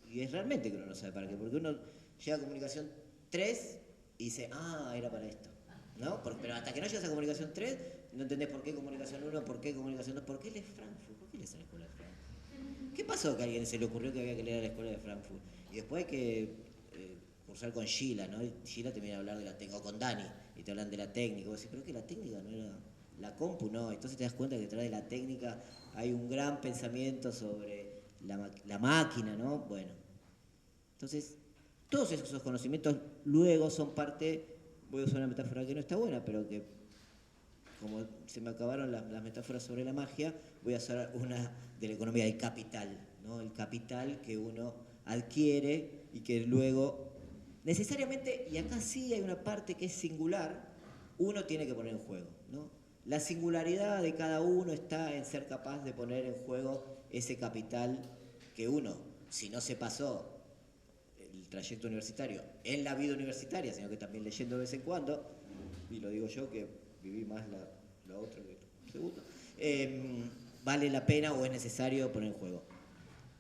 y es realmente que uno no sabe para qué, porque uno llega a comunicación 3 y dice, ah, era para esto, ¿no? Pero hasta que no llegas a comunicación 3, no entendés por qué comunicación 1, por qué comunicación 2, por qué lees Frankfurt, por qué lees a la escuela de Frankfurt. ¿Qué pasó que a alguien se le ocurrió que había que leer a la escuela de Frankfurt? Y después hay que cursar con Sheila, ¿no? Y Sheila te viene a hablar de la técnica, o con Dani, y te hablan de la técnica, y vos decís, pero que la técnica no era la compu, no. Entonces te das cuenta que detrás de la técnica hay un gran pensamiento sobre la máquina, ¿no? Bueno, entonces todos esos conocimientos luego son parte, voy a usar una metáfora que no está buena, pero que como se me acabaron las metáforas sobre la magia, voy a usar una de la economía, el capital, ¿no? El capital que uno adquiere y que luego necesariamente, y acá sí hay una parte que es singular, uno tiene que poner en juego, ¿no? La singularidad de cada uno está en ser capaz de poner en juego ese capital que uno, si no se pasó el trayecto universitario en la vida universitaria, sino que también leyendo de vez en cuando, y lo digo yo que viví más lo otro que lo segundo, vale la pena o es necesario poner en juego.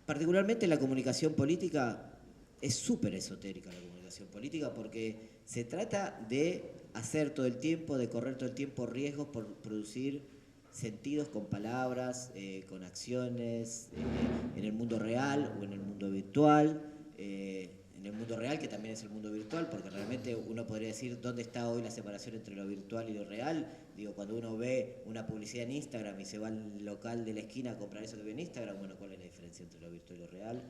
Particularmente la comunicación política es súper esotérica, la comunicación política, porque se trata de hacer todo el tiempo, de correr todo el tiempo riesgos por producir sentidos con palabras, con acciones, en el mundo real o en el mundo virtual. En el mundo real, que también es el mundo virtual, porque realmente uno podría decir dónde está hoy la separación entre lo virtual y lo real. Digo, cuando uno ve una publicidad en Instagram y se va al local de la esquina a comprar eso que ve en Instagram, bueno, ¿cuál es la diferencia entre lo virtual y lo real?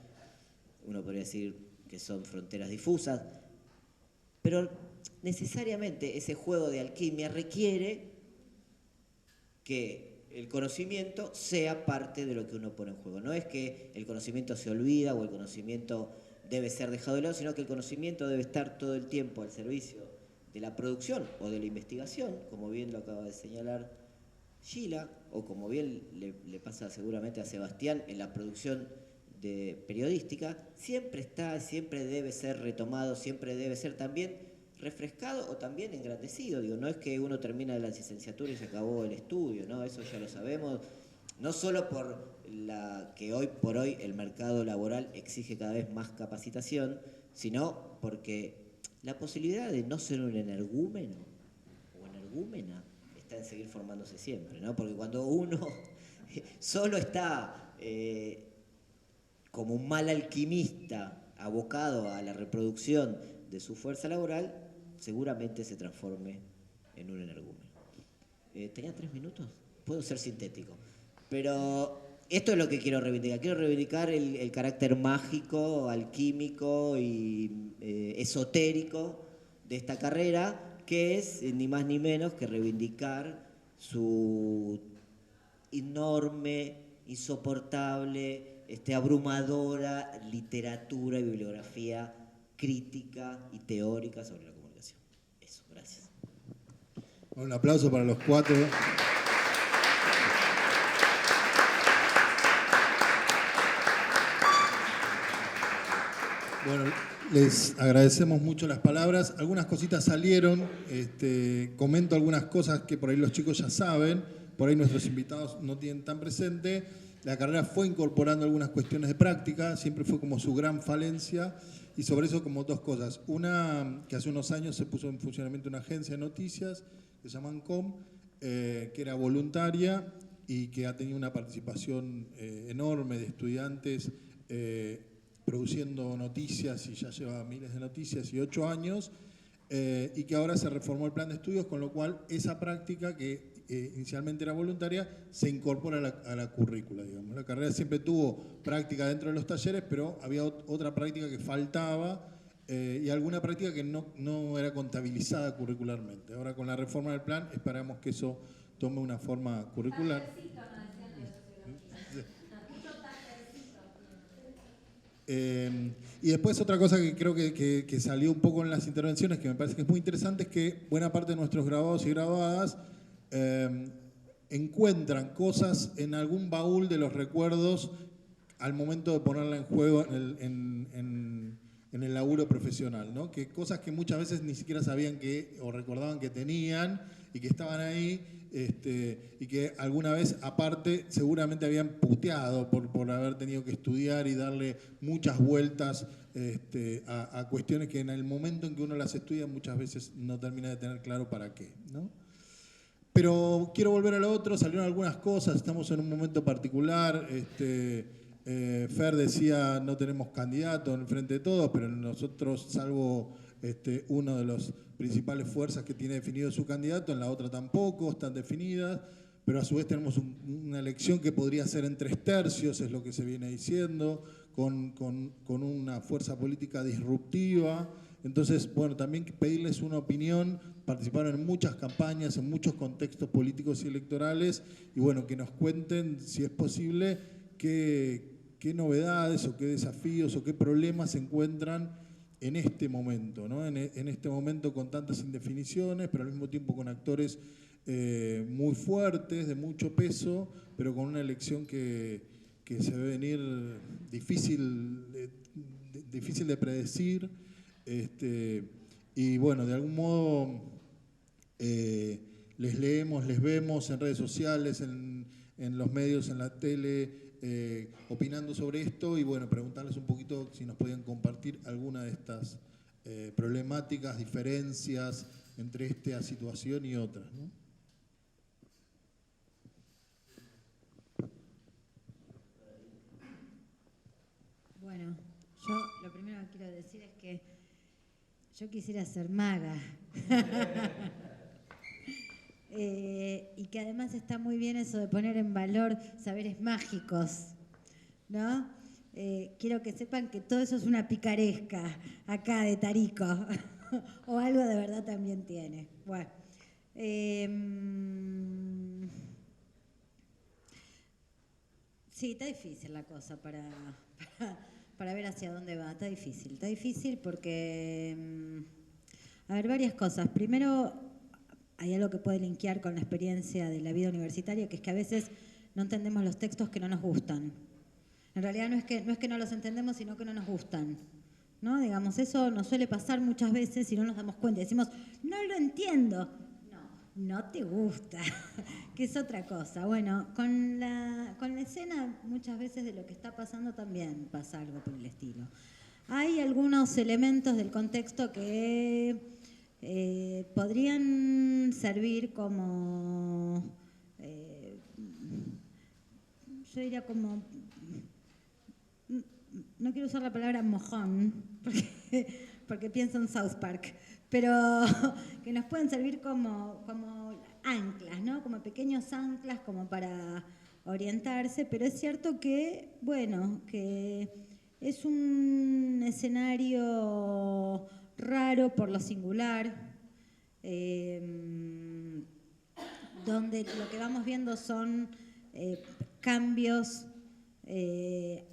Uno podría decir que son fronteras difusas, pero necesariamente ese juego de alquimia requiere que el conocimiento sea parte de lo que uno pone en juego. No es que el conocimiento se olvida o el conocimiento debe ser dejado de lado, sino que el conocimiento debe estar todo el tiempo al servicio de la producción o de la investigación, como bien lo acaba de señalar Sheila, o como bien le pasa seguramente a Sebastián en la producción de periodística, siempre está, siempre debe ser retomado, siempre debe ser también refrescado o también engrandecido. Digo, no es que uno termina la licenciatura y se acabó el estudio, ¿no? Eso ya lo sabemos. No solo por que hoy por hoy el mercado laboral exige cada vez más capacitación, sino porque la posibilidad de no ser un energúmeno o energúmena está en seguir formándose siempre, ¿no? Porque cuando uno solo está como un mal alquimista abocado a la reproducción de su fuerza laboral, seguramente se transforme en un energúmeno. ¿Tenía 3 minutos? Puedo ser sintético. Pero esto es lo que quiero reivindicar. Quiero reivindicar el carácter mágico, alquímico y esotérico de esta carrera, que es ni más ni menos que reivindicar su enorme, insoportable, abrumadora literatura y bibliografía crítica y teórica sobre la comunicación. Eso, gracias. Un aplauso para los 4. Bueno, les agradecemos mucho las palabras. Algunas cositas salieron. Comento algunas cosas que por ahí los chicos ya saben, por ahí nuestros invitados no tienen tan presente. La carrera fue incorporando algunas cuestiones de práctica, siempre fue como su gran falencia, y sobre eso como 2 cosas. Una, que hace unos años se puso en funcionamiento una agencia de noticias que se llama ANCOM, que era voluntaria y que ha tenido una participación enorme de estudiantes produciendo noticias, y ya lleva miles de noticias y 8 años, y que ahora se reformó el plan de estudios, con lo cual esa práctica que inicialmente era voluntaria se incorpora a la currícula, digamos. La carrera siempre tuvo práctica dentro de los talleres, pero había otra práctica que faltaba y alguna práctica que no era contabilizada curricularmente. Ahora con la reforma del plan esperamos que eso tome una forma curricular. Y después otra cosa que creo que salió un poco en las intervenciones, que me parece que es muy interesante, es que buena parte de nuestros graduados y graduadas encuentran cosas en algún baúl de los recuerdos al momento de ponerla en juego en el laburo profesional, ¿no? Que cosas que muchas veces ni siquiera sabían o recordaban que tenían y que estaban ahí, y que alguna vez aparte seguramente habían puteado por haber tenido que estudiar y darle muchas vueltas a cuestiones que en el momento en que uno las estudia muchas veces no termina de tener claro para qué, ¿no? Pero quiero volver a lo otro, salieron algunas cosas, estamos en un momento particular. Fer decía, no tenemos candidato en el Frente de Todos, pero nosotros, salvo uno de los principales fuerzas que tiene definido su candidato, en la otra tampoco están definidas, pero a su vez tenemos una elección que podría ser en 3/3, es lo que se viene diciendo, con una fuerza política disruptiva. Entonces, bueno, también pedirles una opinión. Participaron en muchas campañas, en muchos contextos políticos y electorales, y bueno, que nos cuenten, si es posible, qué novedades o qué desafíos o qué problemas se encuentran en este momento, ¿no? En este momento con tantas indefiniciones, pero al mismo tiempo con actores muy fuertes, de mucho peso, pero con una elección que se ve venir difícil de predecir. Y bueno, de algún modo les leemos, les vemos en redes sociales, en los medios, en la tele, opinando sobre esto, y bueno, preguntarles un poquito si nos podían compartir alguna de estas problemáticas, diferencias entre esta situación y otras, ¿no? Yo lo primero que quiero decir es que yo quisiera ser maga. Y que además está muy bien eso de poner en valor saberes mágicos, ¿no? Quiero que sepan que todo eso es una picaresca acá de Tarico, o algo de verdad también tiene. Bueno, sí, está difícil la cosa para ver hacia dónde va. Está difícil porque, a ver, varias cosas. Primero, hay algo que puede linkear con la experiencia de la vida universitaria, que es que a veces no entendemos los textos que no nos gustan. En realidad no es que no los entendemos, sino que no nos gustan, ¿no? Digamos, eso nos suele pasar muchas veces y no nos damos cuenta. Decimos, no lo entiendo. No te gusta, que es otra cosa. Bueno, con la escena muchas veces de lo que está pasando también pasa algo por el estilo. Hay algunos elementos del contexto que podrían servir como, yo diría como, no quiero usar la palabra mojón, porque pienso en South Park, pero que nos pueden servir como anclas, ¿no? Como pequeños anclas como para orientarse, pero es cierto que, bueno, que es un escenario raro por lo singular, donde lo que vamos viendo son cambios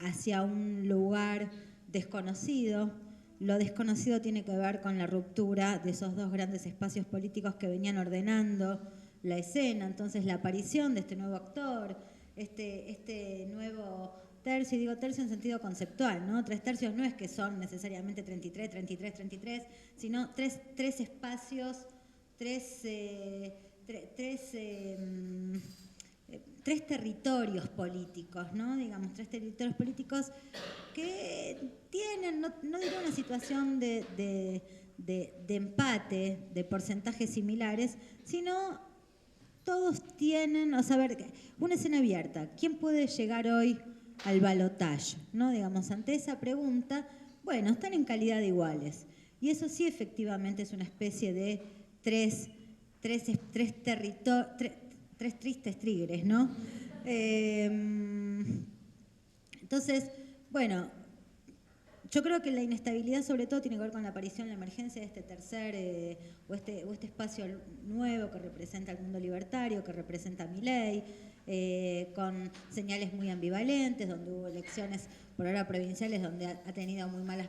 hacia un lugar desconocido. Lo desconocido tiene que ver con la ruptura de esos dos grandes espacios políticos que venían ordenando la escena. Entonces, la aparición de este nuevo actor, este nuevo tercio, y digo tercio en sentido conceptual, ¿no? 3 tercios no es que son necesariamente 33, 33, 33, sino tres espacios, tres territorios políticos, ¿no? Digamos, 3 territorios políticos que tienen, no diría una situación de empate, de porcentajes similares, sino todos tienen, o sea, a ver, una escena abierta. ¿Quién puede llegar hoy al balotaje? ¿No? Digamos, ante esa pregunta, bueno, están en calidad de iguales. Y eso sí, efectivamente, es una especie de tres tristes tigres, ¿no? Entonces, bueno, yo creo que la inestabilidad sobre todo tiene que ver con la aparición, la emergencia de este tercer o este espacio nuevo que representa el mundo libertario, que representa a Milei, con señales muy ambivalentes, donde hubo elecciones por ahora provinciales donde ha tenido muy malas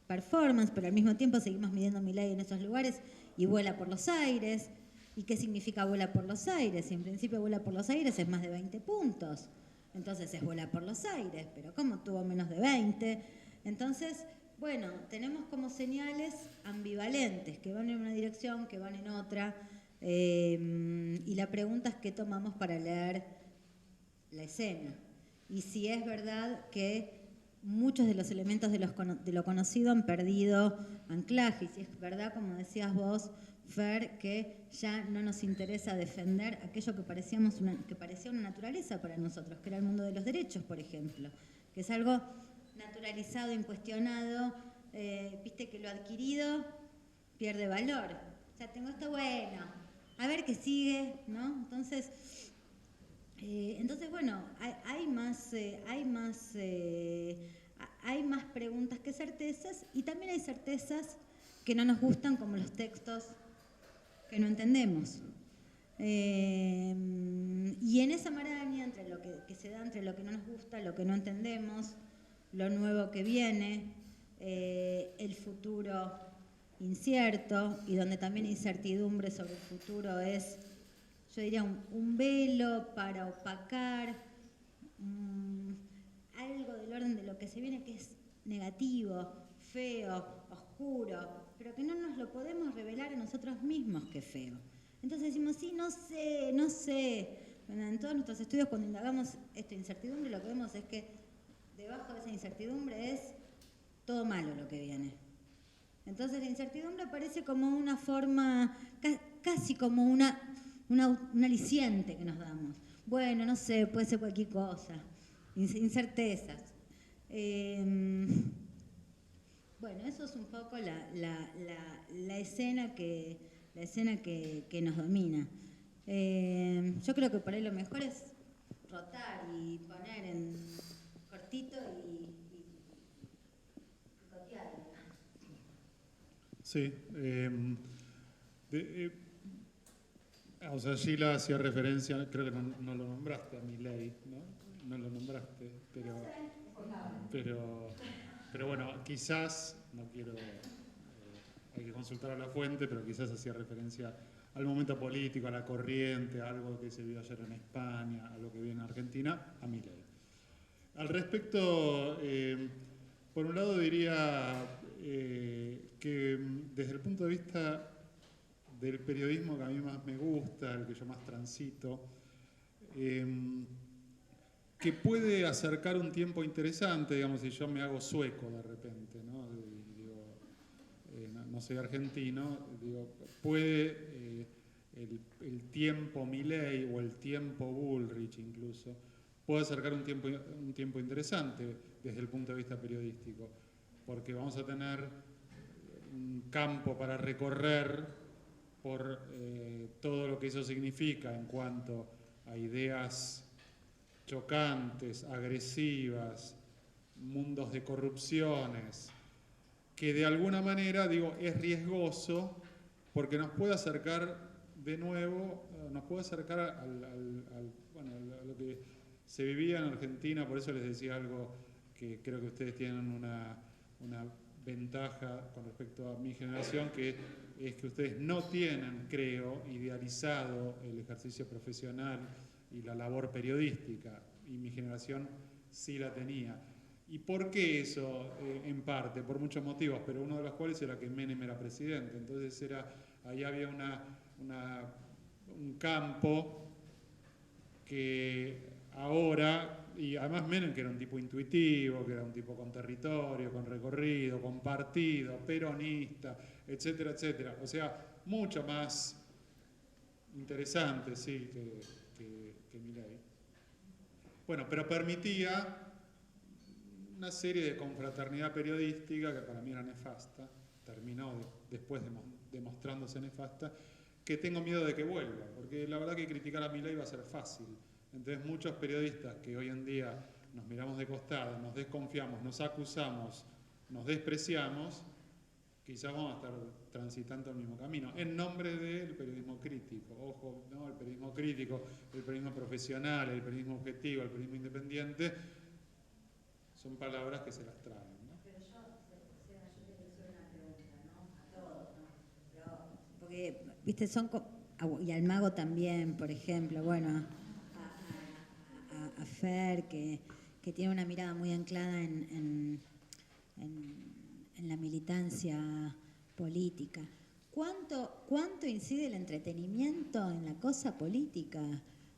performances, pero al mismo tiempo seguimos midiendo a Milei en esos lugares y vuela por los aires. ¿Y qué significa vuela por los aires? Si en principio vuela por los aires es más de 20 puntos. Entonces es vuela por los aires, pero ¿cómo tuvo menos de 20? Entonces, bueno, tenemos como señales ambivalentes, que van en una dirección, que van en otra, y la pregunta es qué tomamos para leer la escena. Y si es verdad que muchos de los elementos de lo conocido han perdido anclaje, y si es verdad, como decías vos, Fer, que ya no nos interesa defender aquello que parecía una naturaleza para nosotros, que era el mundo de los derechos, por ejemplo, que es algo naturalizado, incuestionado, viste que lo adquirido pierde valor. O sea, tengo esto bueno, a ver qué sigue, ¿no? Entonces bueno, hay más preguntas que certezas, y también hay certezas que no nos gustan, como los textos que no entendemos. Y en esa maraña entre lo que se da entre lo que no nos gusta, lo que no entendemos, lo nuevo que viene, el futuro incierto, y donde también incertidumbre sobre el futuro es, yo diría, un velo para opacar algo del orden de lo que se viene, que es negativo, feo, oscuro, pero que no nos lo podemos revelar a nosotros mismos que es feo. Entonces decimos, sí, no sé. Bueno, en todos nuestros estudios, cuando indagamos esta incertidumbre, lo que vemos es que debajo de esa incertidumbre es todo malo lo que viene. Entonces la incertidumbre aparece como una forma, casi como un aliciente que nos damos. Bueno, no sé, puede ser cualquier cosa. Incertezas. Bueno, eso es un poco la escena que nos domina. Yo creo que por ahí lo mejor es rotar y poner en cortito y picotear. Sí. O sea, Gila hacía referencia, creo que no lo nombraste a Milei, ¿no? No lo nombraste, pero bueno, quizás, no quiero, hay que consultar a la fuente, pero quizás hacía referencia al momento político, a la corriente, a algo que se vio ayer en España, a lo que viene en Argentina, a Milei. Al respecto, por un lado diría que desde el punto de vista del periodismo que a mí más me gusta, el que yo más transito, que puede acercar un tiempo interesante, digamos, si yo me hago sueco de repente, ¿no? No soy argentino, digo, puede el tiempo Milei o el tiempo Bullrich incluso, puede acercar un tiempo interesante desde el punto de vista periodístico, porque vamos a tener un campo para recorrer por todo lo que eso significa en cuanto a ideas chocantes, agresivas, mundos de corrupciones, que de alguna manera, digo, es riesgoso porque nos puede acercar de nuevo, nos puede acercar a lo que se vivía en Argentina. Por eso les decía algo que creo que ustedes tienen una ventaja con respecto a mi generación, que es que ustedes no tienen, creo, idealizado el ejercicio profesional y la labor periodística, y mi generación sí la tenía. ¿Y por qué eso? En parte, por muchos motivos, pero uno de los cuales era que Menem era presidente. Entonces ahí había un campo que ahora, y además Menem, que era un tipo intuitivo, que era un tipo con territorio, con recorrido, con partido, peronista, etcétera, etcétera. O sea, mucho más interesante, sí, que Milei. Bueno, pero permitía una serie de confraternidad periodística que para mí era nefasta, terminó después demostrándose nefasta, que tengo miedo de que vuelva, porque la verdad que criticar a Milei va a ser fácil. Entonces muchos periodistas que hoy en día nos miramos de costado, nos desconfiamos, nos acusamos, nos despreciamos, quizás vamos a estar transitando el mismo camino, en nombre del periodismo crítico. Ojo, ¿no? El periodismo crítico, el periodismo profesional, el periodismo objetivo, el periodismo independiente, son palabras que se las traen, ¿no? Pero yo te quiero hacer una pregunta, ¿no? A todos, ¿no? Pero, porque, viste, y al Mago también, por ejemplo, bueno, a Fer, que tiene una mirada muy anclada en la militancia política. ¿Cuánto incide el entretenimiento en la cosa política?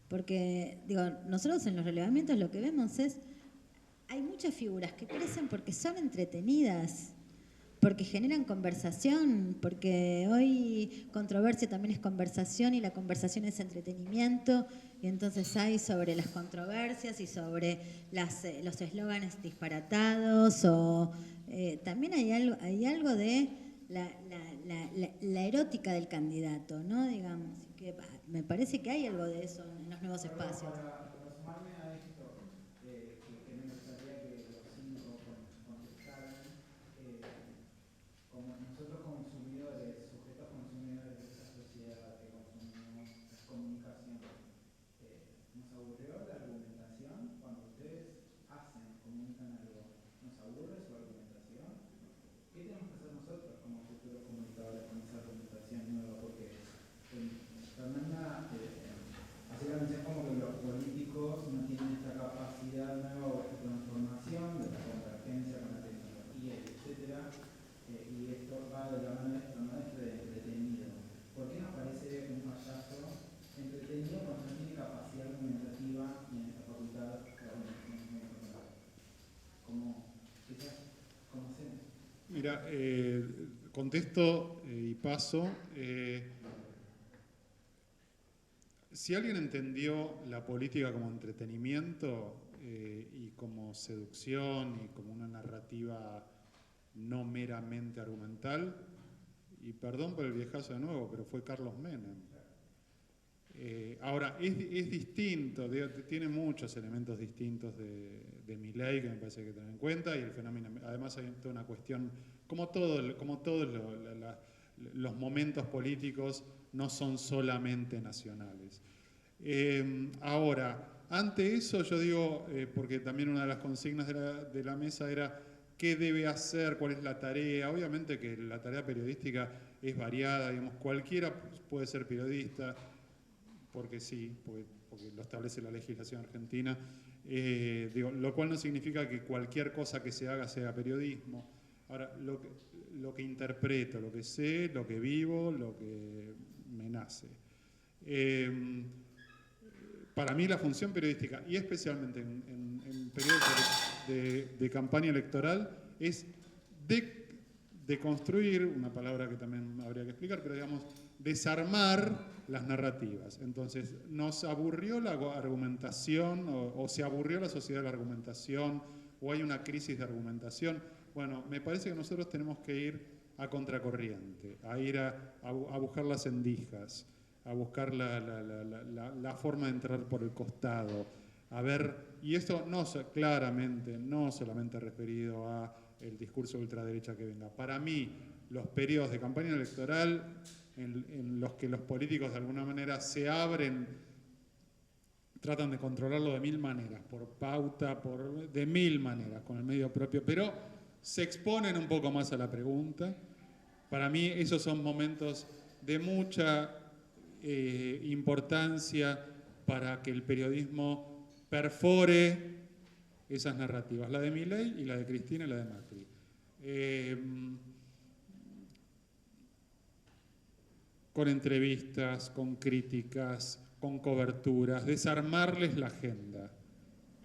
Porque, digo, nosotros en los relevamientos lo que vemos es, hay muchas figuras que crecen porque son entretenidas, porque generan conversación, porque hoy controversia también es conversación y la conversación es entretenimiento, y entonces hay sobre las controversias y sobre los eslóganes disparatados, o también hay algo de la erótica del candidato, ¿no? Digamos, que me parece que hay algo de eso en los nuevos espacios. Para sumarme a esto, que me gustaría que los cinco contestaran, como nosotros consumidores, sujetos consumidores de esta sociedad que consumimos las comunicaciones, ¿nos aburrió la argumentación? Cuando ustedes comunican algo, ¿nos aburre su argumentación? ¿Qué tenemos que hacer nosotros como futuros comunicadores con esa argumentación nueva? Porque Fernanda hace la mención como que los políticos no tienen esta capacidad nueva o esta transformación de la convergencia con la tecnología, etcétera, y esto va de la mano de esto, no es entretenido. ¿Por qué nos parece un payaso entretenido cuando no tiene capacidad argumentativa y en esta facultad ¿Cómo hacemos? Mira, contesto y paso. Si alguien entendió la política como entretenimiento y como seducción y como una narrativa no meramente argumental. Y perdón por el viejazo de nuevo, pero fue Carlos Menem. Ahora, es distinto, tiene muchos elementos distintos de Milei que me parece que hay que tener en cuenta, y el fenómeno, además hay toda una cuestión, como todos los momentos políticos no son solamente nacionales. Ahora, ante eso yo digo, porque también una de las consignas de la mesa era qué debe hacer, cuál es la tarea. Obviamente que la tarea periodística es variada, digamos, cualquiera puede ser periodista, porque sí, porque lo establece la legislación argentina, lo cual no significa que cualquier cosa que se haga sea periodismo. Ahora, lo que interpreto, lo que sé, lo que vivo, lo que me nace. Para mí la función periodística, y especialmente en periodos de campaña electoral, es de construir, una palabra que también habría que explicar, pero digamos, desarmar las narrativas. Entonces, nos aburrió la argumentación, o se aburrió la sociedad de la argumentación, o hay una crisis de argumentación. Bueno, me parece que nosotros tenemos que ir a contracorriente, a ir a buscar las endijas, a buscar la forma de entrar por el costado, a ver, y esto claramente no solamente referido a el discurso de ultraderecha que venga. Para mí, los periodos de campaña electoral en los que los políticos de alguna manera se abren, tratan de controlarlo de mil maneras, por pauta, de mil maneras, con el medio propio, pero se exponen un poco más a la pregunta. Para mí esos son momentos de mucha importancia para que el periodismo perfore esas narrativas, la de Milei y la de Cristina y la de Macri. Con entrevistas, con críticas, con coberturas, desarmarles la agenda.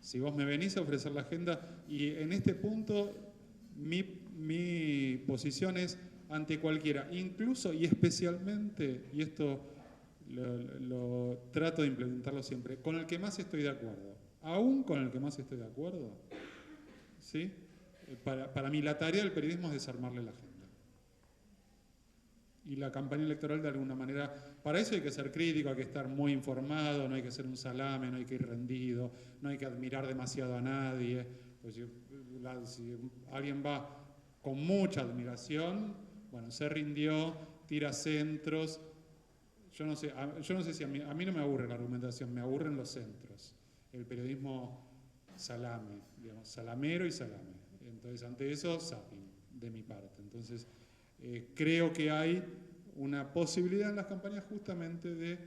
Si vos me venís a ofrecer la agenda, y en este punto mi posición es ante cualquiera, incluso y especialmente, y esto lo trato de implementarlo siempre, con el que más estoy de acuerdo. Aún con el que más estoy de acuerdo, ¿sí? Para mí la tarea del periodismo es desarmarle la agenda. Y la campaña electoral de alguna manera, para eso hay que ser crítico, hay que estar muy informado, no hay que ser un salame, no hay que ir rendido, no hay que admirar demasiado a nadie. Pues si alguien va con mucha admiración, bueno, se rindió, tira centros. Yo no sé si a mí no me aburre la argumentación, me aburren los centros. El periodismo salame, digamos, salamero y salame. Entonces, ante eso, zapping, de mi parte. Entonces, creo que hay una posibilidad en las campañas justamente de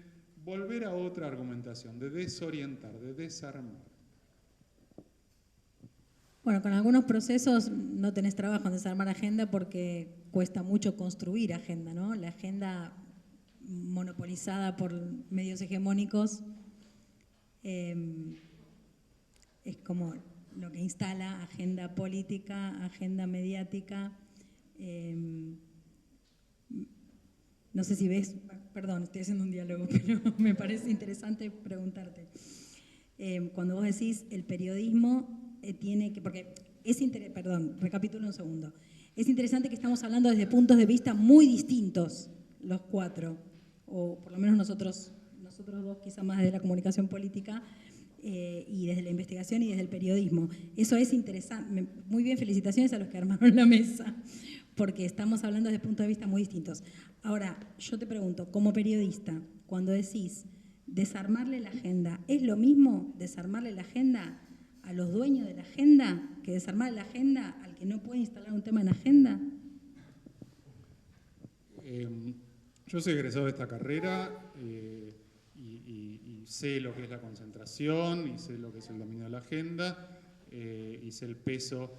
volver a otra argumentación, de desorientar, de desarmar. Bueno, con algunos procesos no tenés trabajo en desarmar agenda porque cuesta mucho construir agenda, ¿no? La agenda monopolizada por medios hegemónicos es como lo que instala agenda política, agenda mediática. No sé si ves, perdón, estoy haciendo un diálogo, pero me parece interesante preguntarte. Cuando vos decís el periodismo tiene que, porque perdón, recapitulo un segundo. Es interesante que estamos hablando desde puntos de vista muy distintos, los cuatro, o por lo menos nosotros dos, quizá más desde la comunicación política, y desde la investigación y desde el periodismo. Eso es interesante. Muy bien, felicitaciones a los que armaron la mesa, porque estamos hablando desde puntos de vista muy distintos. Ahora, yo te pregunto, como periodista, cuando decís desarmarle la agenda, ¿es lo mismo desarmarle la agenda a los dueños de la agenda que desarmarle la agenda al que no puede instalar un tema en agenda? Yo soy egresado de esta carrera y sé lo que es la concentración, y sé lo que es el dominio de la agenda, y sé el peso,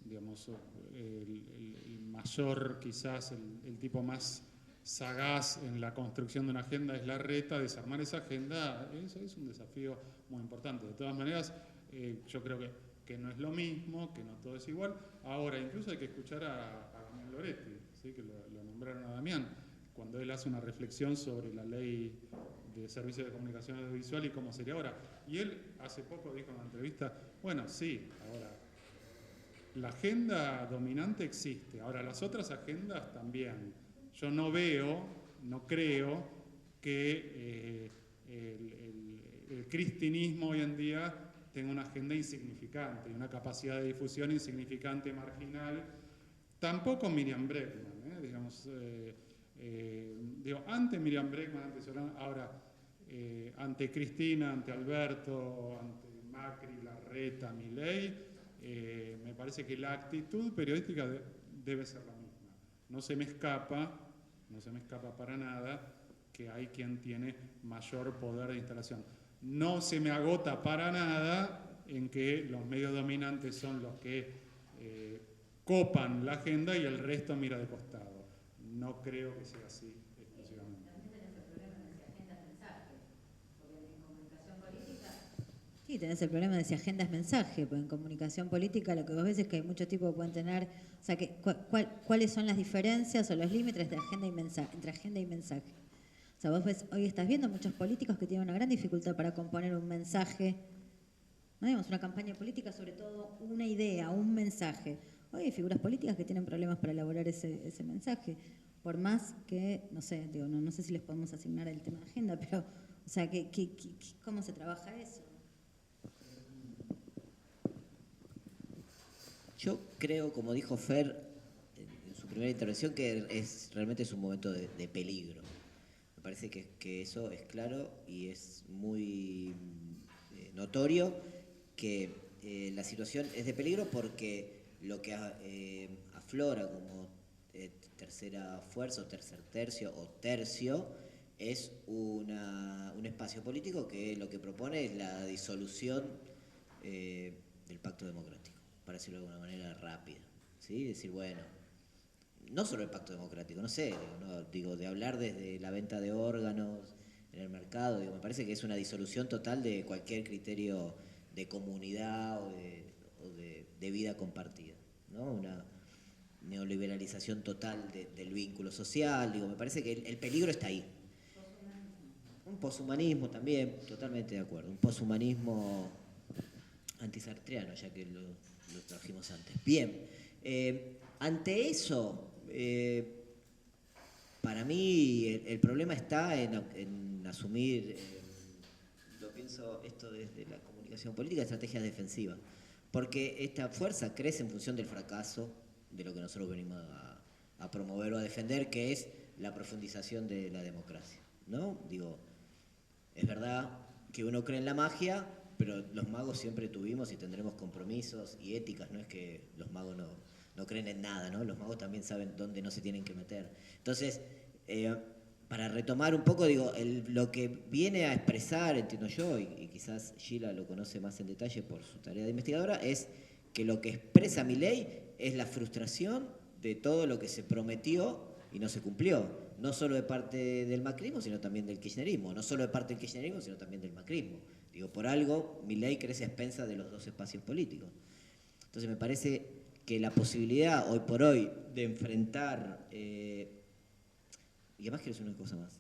digamos, el mayor, quizás el tipo más sagaz en la construcción de una agenda es Larreta. Desarmar esa agenda, eso es un desafío muy importante. De todas maneras, yo creo que no es lo mismo, que no todo es igual. Ahora, incluso hay que escuchar a Damián Loretti, ¿sí? Que lo nombraron a Damián, cuando él hace una reflexión sobre la ley de servicios de comunicación audiovisual y cómo sería ahora. Y él hace poco dijo en una entrevista, bueno, sí, ahora la agenda dominante existe. Ahora, las otras agendas también. Yo no creo que el cristinismo hoy en día tenga una agenda insignificante y una capacidad de difusión insignificante, marginal. Tampoco Miriam Bregman, digamos. Ante Miriam Bregman, ante Solana, ahora ante Cristina, ante Alberto, ante Macri, Larreta, Milei, me parece que la actitud periodística debe ser la misma. No se me escapa para nada que hay quien tiene mayor poder de instalación. No se me agota para nada en que los medios dominantes son los que copan la agenda y el resto mira de costado. No creo que sea así exclusivamente. Sí, tenés el problema de si agenda es mensaje, porque en comunicación política lo que vos ves es que hay muchos tipos que pueden tener, o sea, ¿cuáles son las diferencias o los límites de agenda y mensaje, entre agenda y mensaje? O sea, vos ves, hoy estás viendo muchos políticos que tienen una gran dificultad para componer un mensaje, no digamos una campaña política, sobre todo una idea, un mensaje. Hoy hay figuras políticas que tienen problemas para elaborar ese mensaje, por más que, no sé, no sé si les podemos asignar el tema de agenda, pero, o sea, ¿cómo se trabaja eso? Yo creo, como dijo Fer en su primera intervención, que realmente es un momento de peligro. Me parece que eso es claro y es muy notorio que la situación es de peligro porque lo que aflora como tercera fuerza o tercer tercio o tercio es un espacio político que lo que propone es la disolución del pacto democrático, para decirlo de alguna manera rápida, ¿sí? Decir, bueno, no solo el pacto democrático, no sé, digo, de hablar desde la venta de órganos en el mercado, me parece que es una disolución total de cualquier criterio de comunidad o de vida compartida, ¿no? Una neoliberalización total del vínculo social, me parece que el peligro está ahí. Un poshumanismo también, totalmente de acuerdo, un poshumanismo antisartreano, ya que lo trajimos antes. Bien, ante eso, para mí el problema está en asumir, lo pienso esto desde la comunicación política, estrategias defensivas, porque esta fuerza crece en función del fracaso de lo que nosotros venimos a promover o a defender, que es la profundización de la democracia, ¿no? Digo, es verdad que uno cree en la magia, pero los magos siempre tuvimos y tendremos compromisos y éticas, no es que los magos no creen en nada, ¿no? Los magos también saben dónde no se tienen que meter. Entonces, para retomar un poco, lo que viene a expresar, entiendo yo, y quizás Sheila lo conoce más en detalle por su tarea de investigadora, es que lo que expresa Milei es la frustración de todo lo que se prometió y no se cumplió. No solo de parte del macrismo, sino también del kirchnerismo. No solo de parte del kirchnerismo, sino también del macrismo. Por algo, Milei crece a expensas de los dos espacios políticos. Entonces me parece que la posibilidad, hoy por hoy, de enfrentar... y además quiero decir una cosa más.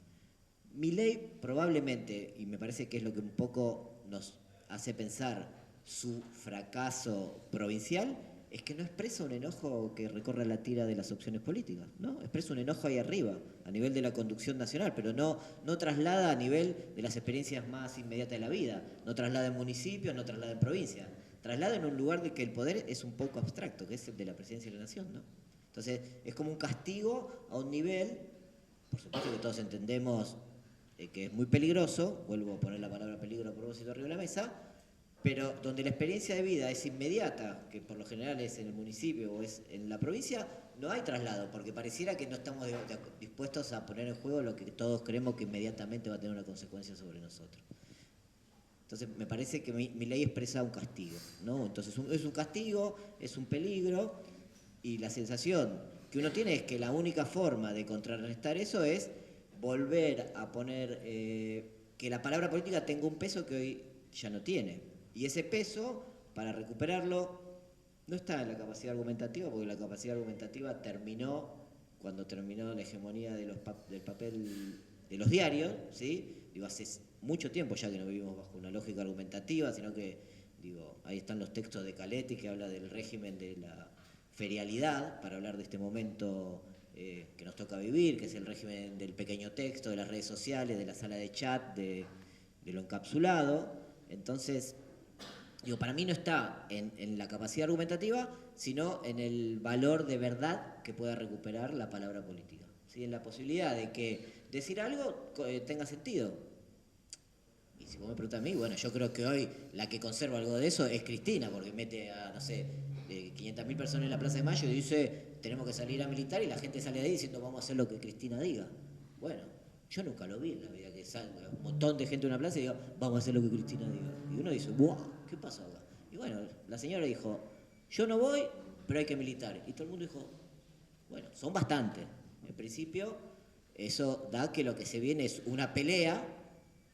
Milei probablemente, y me parece que es lo que un poco nos hace pensar su fracaso provincial, es que no expresa un enojo que recorra la tira de las opciones políticas, ¿no? Expresa un enojo ahí arriba, a nivel de la conducción nacional, pero no traslada a nivel de las experiencias más inmediatas de la vida, no traslada en municipios, no traslada en provincia, traslada en un lugar de que el poder es un poco abstracto, que es el de la presidencia de la nación, ¿no? Entonces, es como un castigo a un nivel, por supuesto que todos entendemos que es muy peligroso, vuelvo a poner la palabra peligro a propósito arriba de la mesa, pero donde la experiencia de vida es inmediata, que por lo general es en el municipio o es en la provincia, no hay traslado, porque pareciera que no estamos dispuestos a poner en juego lo que todos creemos que inmediatamente va a tener una consecuencia sobre nosotros. Entonces me parece que mi ley expresa un castigo, ¿no? Entonces es un castigo, es un peligro, y la sensación que uno tiene es que la única forma de contrarrestar eso es volver a poner que la palabra política tenga un peso que hoy ya no tiene. Y ese peso, para recuperarlo, no está en la capacidad argumentativa, porque la capacidad argumentativa terminó cuando terminó la hegemonía del papel de los diarios, ¿sí? Hace mucho tiempo ya que no vivimos bajo una lógica argumentativa, sino que Digo, ahí están los textos de Caletti que habla del régimen de la ferialidad, para hablar de este momento que nos toca vivir, que es el régimen del pequeño texto, de las redes sociales, de la sala de chat, de lo encapsulado. Entonces, digo, para mí no está en la capacidad argumentativa, sino en el valor de verdad que pueda recuperar la palabra política. ¿Sí? En la posibilidad de que decir algo tenga sentido. Y si vos me preguntás a mí, bueno, yo creo que hoy la que conserva algo de eso es Cristina, porque mete a, no sé, 500.000 personas en la Plaza de Mayo y dice, tenemos que salir a militar, y la gente sale de ahí diciendo, vamos a hacer lo que Cristina diga. Bueno, yo nunca lo vi en la vida, que salga un montón de gente en una plaza y diga, vamos a hacer lo que Cristina diga. Y uno dice, ¡buah! ¿Qué pasa acá? Y bueno, la señora dijo, yo no voy, pero hay que militar. Y todo el mundo dijo, bueno, son bastantes. En principio, eso da que lo que se viene es una pelea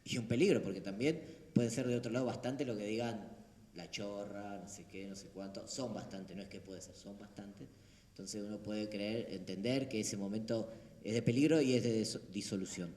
y un peligro, porque también puede ser de otro lado bastante lo que digan la chorra, no sé qué, no sé cuánto. Son bastantes, no es que puede ser, son bastantes. Entonces uno puede entender que ese momento es de peligro y es de disolución.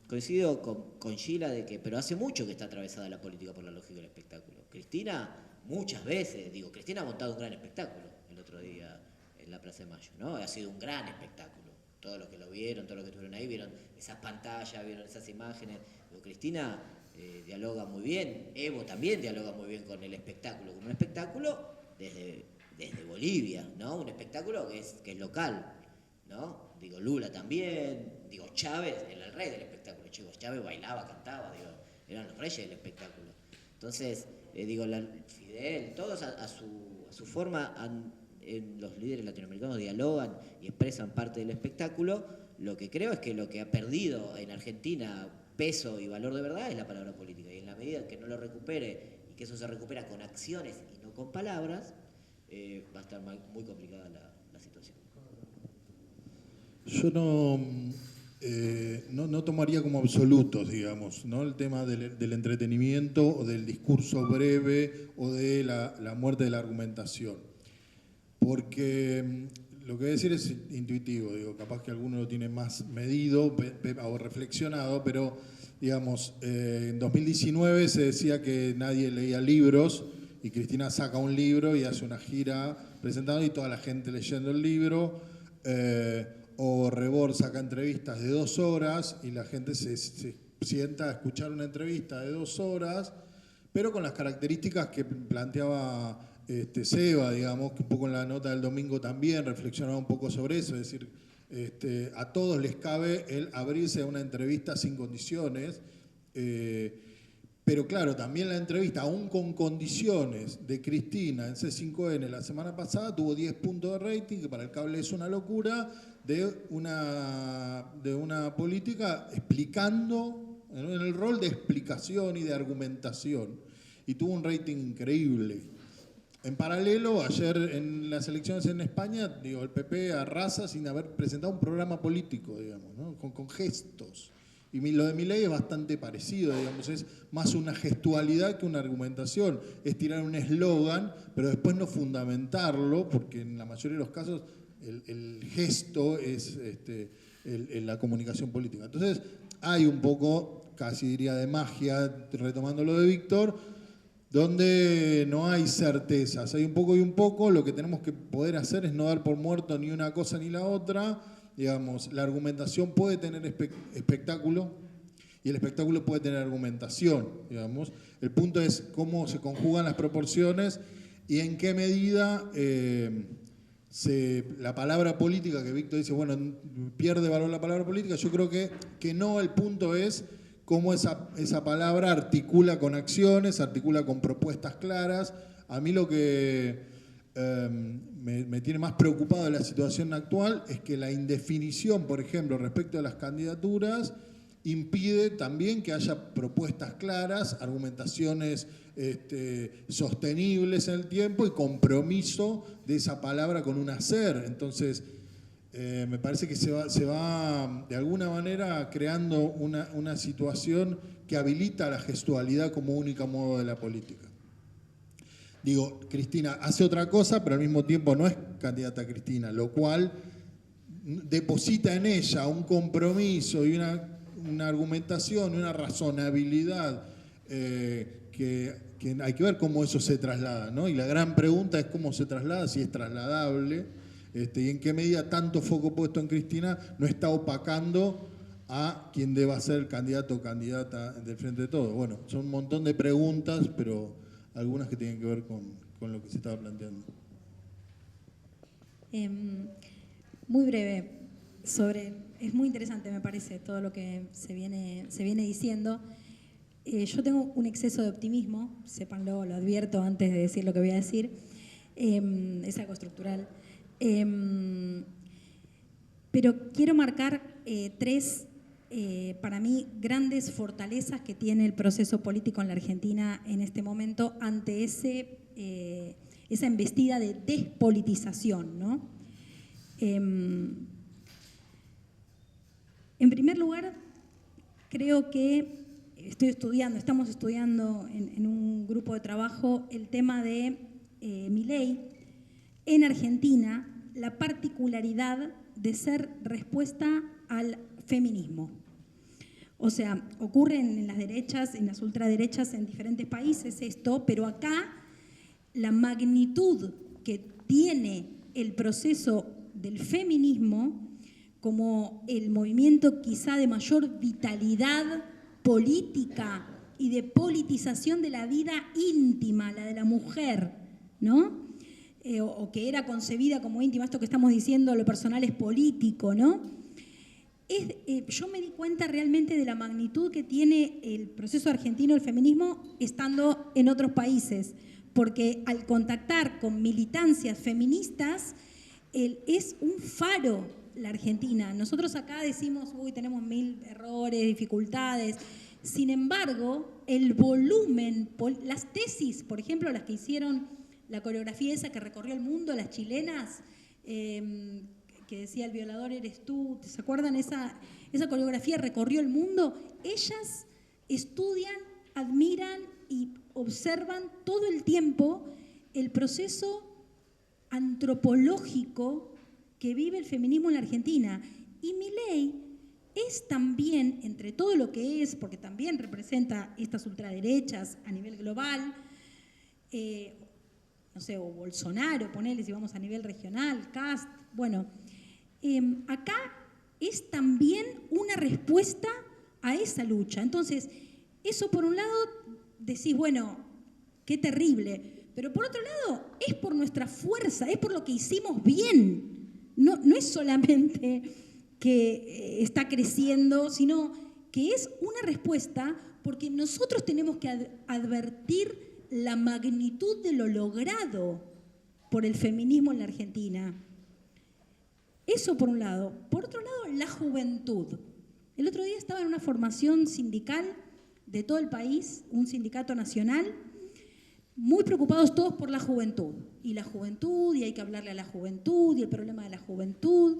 Coincido con Sheila de que, pero hace mucho que está atravesada la política por la lógica del espectáculo. Cristina, muchas veces, Cristina ha montado un gran espectáculo el otro día en la Plaza de Mayo, ¿no? Ha sido un gran espectáculo. Todos los que lo vieron, todos los que estuvieron ahí, vieron esas pantallas, vieron esas imágenes. Cristina dialoga muy bien, Evo también dialoga muy bien con el espectáculo, con un espectáculo desde Bolivia, ¿no? Un espectáculo que es local, ¿no? Lula también, Chávez era el rey del espectáculo, chicos, Chávez bailaba, cantaba, eran los reyes del espectáculo. Entonces, Fidel, todos a su forma, los líderes latinoamericanos dialogan y expresan parte del espectáculo. Lo que creo es que lo que ha perdido en Argentina peso y valor de verdad es la palabra política, y en la medida que no lo recupere, y que eso se recupera con acciones y no con palabras, va a estar muy complicada la situación. Yo no tomaría como absolutos, digamos, ¿no? El tema del entretenimiento o del discurso breve o de la muerte de la argumentación. Porque lo que voy a decir es intuitivo, capaz que alguno lo tiene más medido o reflexionado, pero digamos, en 2019 se decía que nadie leía libros y Cristina saca un libro y hace una gira presentando y toda la gente leyendo el libro. O Rebord saca entrevistas de 2 horas y la gente se sienta a escuchar una entrevista de 2 horas, pero con las características que planteaba Seba, digamos, que un poco en la nota del domingo también reflexionaba un poco sobre eso, es decir, a todos les cabe el abrirse a una entrevista sin condiciones, pero claro, también la entrevista, aún con condiciones de Cristina en C5N la semana pasada, tuvo 10 puntos de rating, que para el cable es una locura, de una política explicando, en el rol de explicación y de argumentación, y tuvo un rating increíble. En paralelo, ayer en las elecciones en España, el PP arrasa sin haber presentado un programa político, digamos, ¿no? con gestos. Y lo de Milei es bastante parecido, digamos, es más una gestualidad que una argumentación. Es tirar un eslogan, pero después no fundamentarlo, porque en la mayoría de los casos el gesto es la comunicación política. Entonces hay un poco, casi diría de magia, retomando lo de Víctor, donde no hay certezas, hay un poco y un poco. Lo que tenemos que poder hacer es no dar por muerto ni una cosa ni la otra. Digamos, la argumentación puede tener espectáculo y el espectáculo puede tener argumentación, digamos. El punto es cómo se conjugan las proporciones y en qué medida la palabra política, que Víctor dice, bueno, pierde valor la palabra política. Yo creo que no, el punto es cómo esa palabra articula con acciones, articula con propuestas claras. A mí lo que me tiene más preocupado de la situación actual es que la indefinición, por ejemplo, respecto a las candidaturas, impide también que haya propuestas claras, argumentaciones sostenibles en el tiempo y compromiso de esa palabra con un hacer. Entonces, me parece que se va de alguna manera creando una situación que habilita la gestualidad como único modo de la política. Cristina hace otra cosa, pero al mismo tiempo no es candidata a Cristina, lo cual deposita en ella un compromiso y una argumentación, una razonabilidad que que hay que ver cómo eso se traslada, ¿no? Y la gran pregunta es cómo se traslada, si es trasladable, y en qué medida tanto foco puesto en Cristina no está opacando a quien deba ser el candidato o candidata del Frente de Todos. Bueno, son un montón de preguntas, pero algunas que tienen que ver con lo que se estaba planteando. Muy breve, es muy interesante me parece todo lo que se viene diciendo. Yo tengo un exceso de optimismo, sépanlo, lo advierto antes de decir lo que voy a decir, es algo estructural. Pero quiero marcar tres, para mí, grandes fortalezas que tiene el proceso político en la Argentina en este momento ante esa embestida de despolitización, ¿no? En primer lugar, creo que estamos estudiando en un grupo de trabajo el tema de Milei en Argentina, la particularidad de ser respuesta al feminismo. O sea, ocurre en las derechas, en las ultraderechas en diferentes países esto, pero acá la magnitud que tiene el proceso del feminismo como el movimiento quizá de mayor vitalidad política y de politización de la vida íntima, la de la mujer, ¿no? O que era concebida como íntima, esto que estamos diciendo, lo personal es político, ¿no? Yo me di cuenta realmente de la magnitud que tiene el proceso argentino del feminismo estando en otros países, porque al contactar con militancias feministas, es un faro la Argentina. Nosotros acá decimos, uy, tenemos 1000 errores, dificultades. Sin embargo, el volumen, las tesis, por ejemplo, las que hicieron la coreografía esa que recorrió el mundo, las chilenas, que decía el violador eres tú, ¿se acuerdan? Esa coreografía recorrió el mundo. Ellas estudian, admiran y observan todo el tiempo el proceso antropológico que vive el feminismo en la Argentina. Y Milei es también, entre todo lo que es, porque también representa estas ultraderechas a nivel global, no sé, o Bolsonaro, ponele si vamos a nivel regional, Cast, bueno, acá es también una respuesta a esa lucha. Entonces, eso por un lado decís, bueno, qué terrible, pero por otro lado es por nuestra fuerza, es por lo que hicimos bien. No es solamente que está creciendo, sino que es una respuesta porque nosotros tenemos que advertir la magnitud de lo logrado por el feminismo en la Argentina. Eso por un lado. Por otro lado, la juventud. El otro día estaba en una formación sindical de todo el país, un sindicato nacional, muy preocupados todos por la juventud. Y la juventud, y hay que hablarle a la juventud, y el problema de la juventud.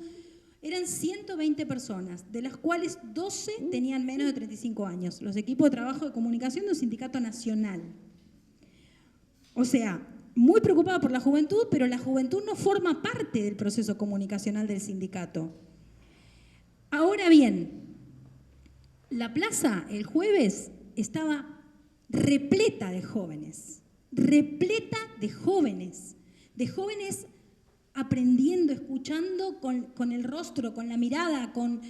Eran 120 personas, de las cuales 12 tenían menos de 35 años. Los equipos de trabajo de comunicación de un sindicato nacional. O sea, muy preocupado por la juventud, pero la juventud no forma parte del proceso comunicacional del sindicato. Ahora bien, la plaza el jueves estaba repleta de jóvenes aprendiendo, escuchando con el rostro, con la mirada, con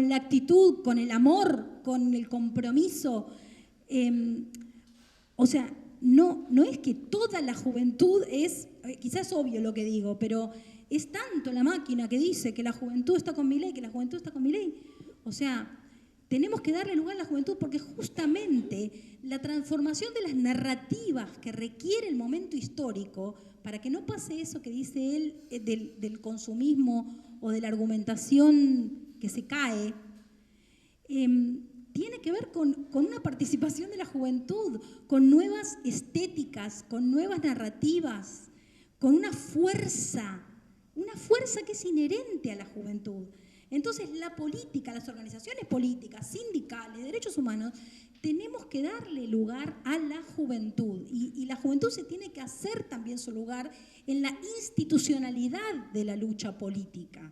la actitud, con el amor, con el compromiso. O sea, no es que toda la juventud es, quizás es obvio lo que digo, pero es tanto la máquina que dice que la juventud está con Milei, que la juventud está con Milei. O sea, tenemos que darle lugar a la juventud porque justamente la transformación de las narrativas que requiere el momento histórico, para que no pase eso que dice él del consumismo o de la argumentación que se cae, tiene que ver con una participación de la juventud, con nuevas estéticas, con nuevas narrativas, con una fuerza que es inherente a la juventud. Entonces la política, las organizaciones políticas, sindicales, de derechos humanos, tenemos que darle lugar a la juventud y la juventud se tiene que hacer también su lugar en la institucionalidad de la lucha política.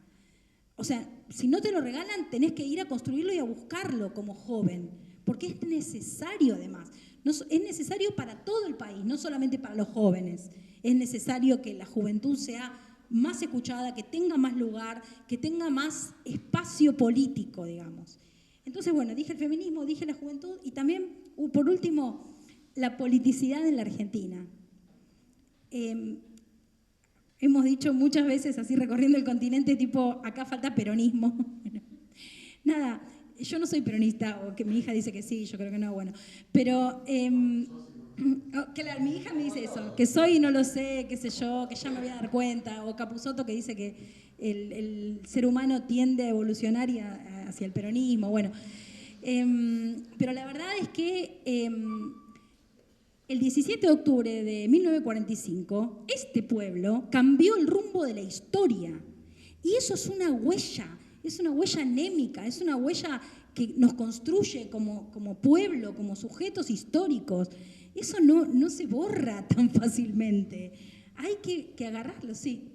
O sea, si no te lo regalan, tenés que ir a construirlo y a buscarlo como joven, porque es necesario además. Es necesario para todo el país, no solamente para los jóvenes. Es necesario que la juventud sea más escuchada, que tenga más lugar, que tenga más espacio político, digamos. Entonces, bueno, dije el feminismo, dije la juventud y también, por último, la politicidad en la Argentina. Hemos dicho muchas veces, así recorriendo el continente, tipo, acá falta peronismo. Nada, yo no soy peronista, o que mi hija dice que sí, yo creo que no, bueno. Pero, mi hija me dice eso, que soy y no lo sé, qué sé yo, que ya me voy a dar cuenta. O Capusotto que dice que el ser humano tiende a evolucionar hacia el peronismo, bueno. Pero la verdad es que el 17 de octubre de 1945, este pueblo cambió el rumbo de la historia. Y eso es una huella anémica, es una huella que nos construye como pueblo, como sujetos históricos. Eso no se borra tan fácilmente. Hay que agarrarlo, sí.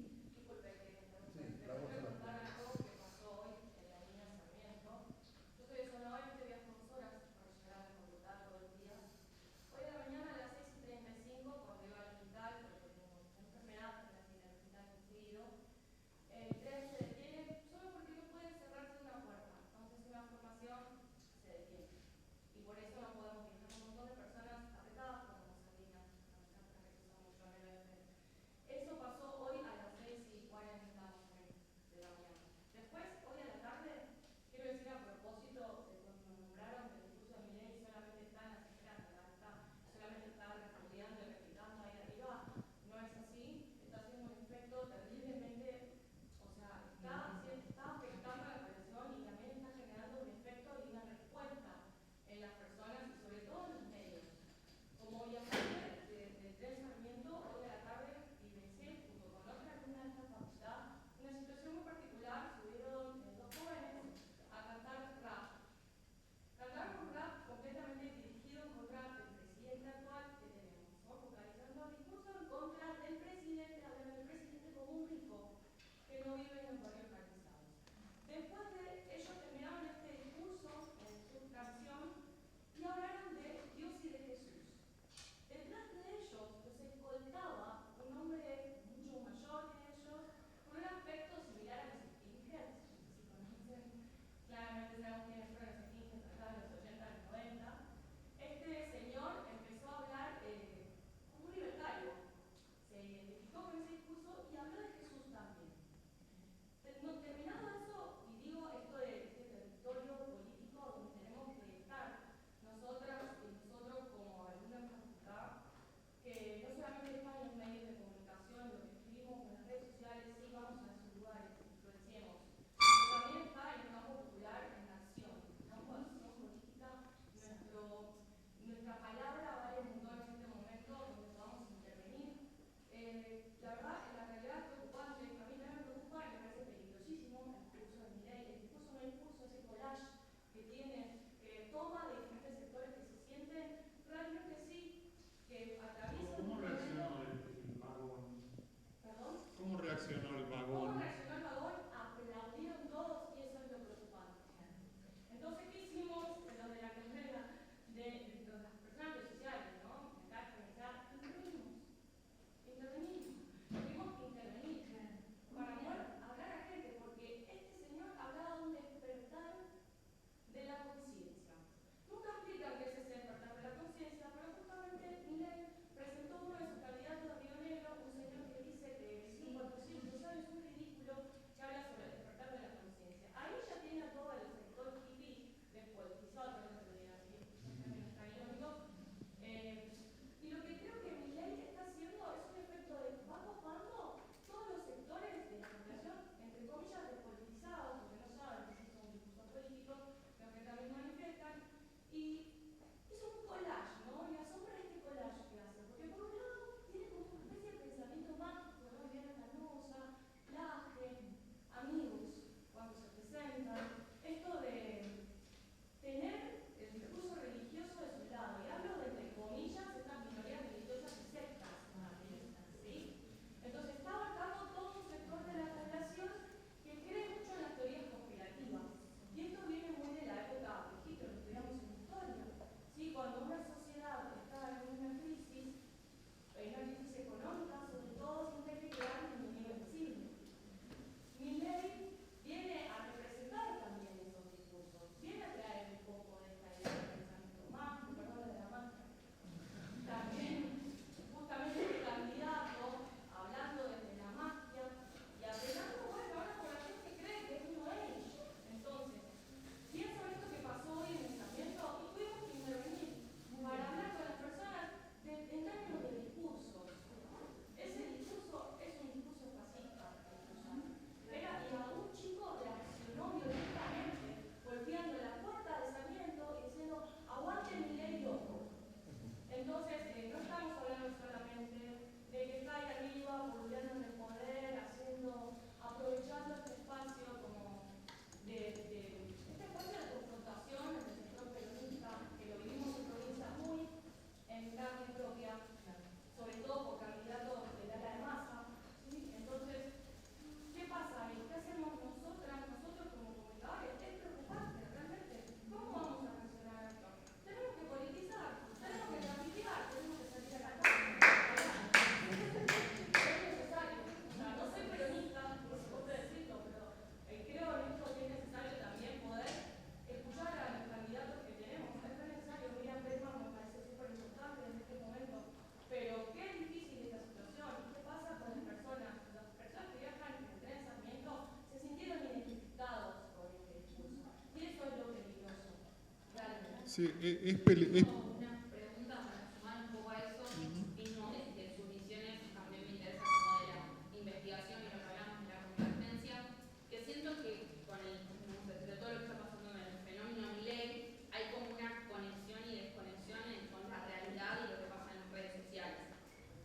Sí, Una pregunta para sumar un poco a eso, mismo de sus misiones, también me interesa como de la investigación y lo que hablamos de la convergencia, que siento que con de todo lo que está pasando en el fenómeno Milei, hay como una conexión y desconexión con la realidad y lo que pasa en las redes sociales.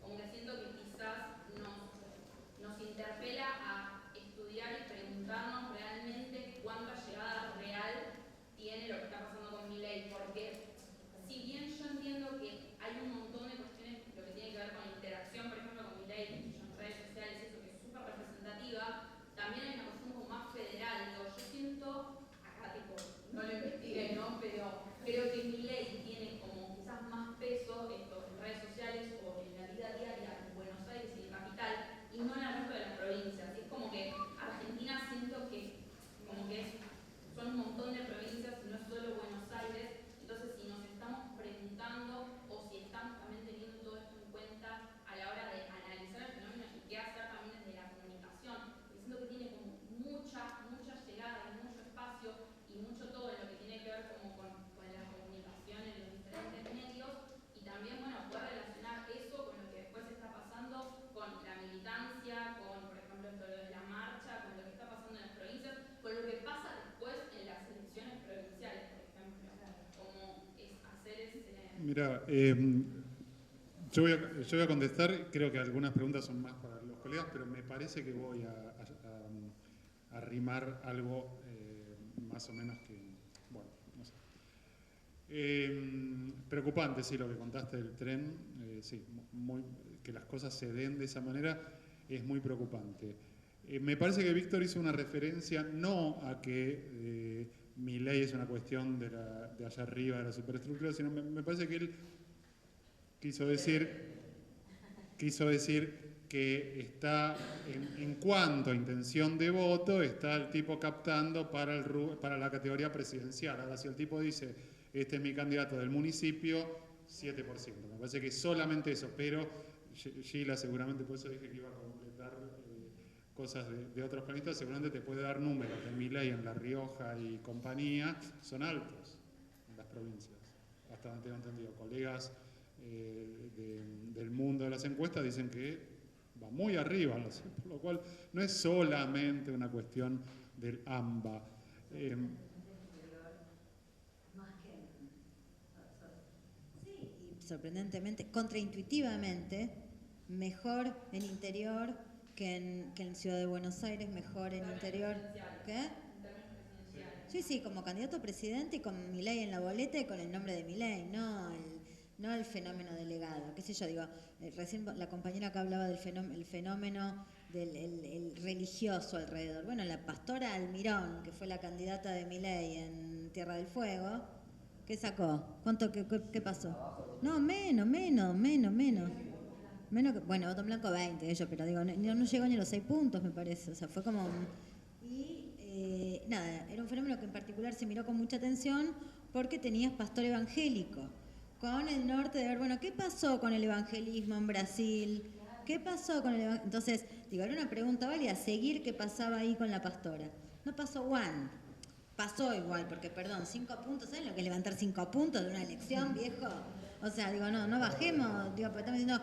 Como que siento que quizás nos interpela a estudiar y preguntarnos realmente cuánta llegada real tiene lo que está pasando con Milei, porque si bien yo entiendo que hay un montón de cuestiones, lo que tiene que ver con la interacción, por ejemplo, con Milei en redes sociales, eso que es súper representativa, también hay una cuestión como más federal. Digo, yo siento, acá tipo, no lo investigué, ¿no? Pero creo que Milei tiene como quizás más peso esto, en redes sociales o en la vida diaria en Buenos Aires y en Capital, y no en el resto de las provincias. Y es como que Argentina siento que como que son un montón de provincias, no es solo Buenos Aires. Entonces, si nos estamos preguntando o si estamos también teniendo todo esto en cuenta a la hora de analizar el fenómeno y qué hacer también desde la comunicación, porque siento que tiene como mucha llegada y mucho espacio y mucho todo en lo que tiene que ver como con la comunicación en los diferentes medios, y también, bueno, poder relacionar eso con lo que después está pasando con la militancia, con, por ejemplo, esto de la marcha, con lo que está pasando en las provincias, con lo que pasa después en las elecciones provinciales, por ejemplo, como es hacer ese... Mira, yo voy a contestar, creo que algunas preguntas son más para los colegas, pero me parece que voy a rimar algo más o menos que, bueno, no sé. Preocupante, sí, lo que contaste del tren, sí, que las cosas se den de esa manera es muy preocupante. Me parece que Víctor hizo una referencia no a que Milei es una cuestión de allá arriba de la superestructura, sino me parece que él quiso decir que está, en cuanto a intención de voto, está el tipo captando para la categoría presidencial. Ahora, si el tipo dice, este es mi candidato del municipio, 7%. Me parece que es solamente eso, pero Gila seguramente, por eso dije que iba a completar cosas de otros planistas, seguramente te puede dar números de Milei en La Rioja y compañía, son altos en las provincias, hasta donde tengo entendido. Colegas del mundo de las encuestas dicen que va muy arriba, por lo cual no es solamente una cuestión del AMBA. Sí, y sorprendentemente, contraintuitivamente, mejor en interior que en Ciudad de Buenos Aires, mejor en interior. ¿Qué? Sí, sí, como candidato a presidente y con Milei en la boleta y con el nombre de Milei, no el fenómeno delegado. Qué sé yo, digo, recién la compañera acá hablaba del fenómeno del el religioso alrededor. Bueno, la pastora Almirón, que fue la candidata de Milei en Tierra del Fuego, ¿qué sacó? ¿Cuánto, qué pasó? No, menos. Menos que, bueno, voto en blanco 20 ellos, pero digo, no llegó ni a los 6 puntos, me parece. O sea, fue como... Y nada, era un fenómeno que en particular se miró con mucha atención porque tenías pastor evangélico. Con el norte de ver, bueno, ¿qué pasó con el evangelismo en Brasil? ¿Qué pasó con el evangelismo? Entonces, digo, era una pregunta válida, seguir qué pasaba ahí con la pastora. No pasó one. Pasó igual, porque perdón, 5 puntos, ¿saben lo que es levantar 5 puntos de una elección, viejo? O sea, digo, no bajemos, digo, porque estamos diciendo,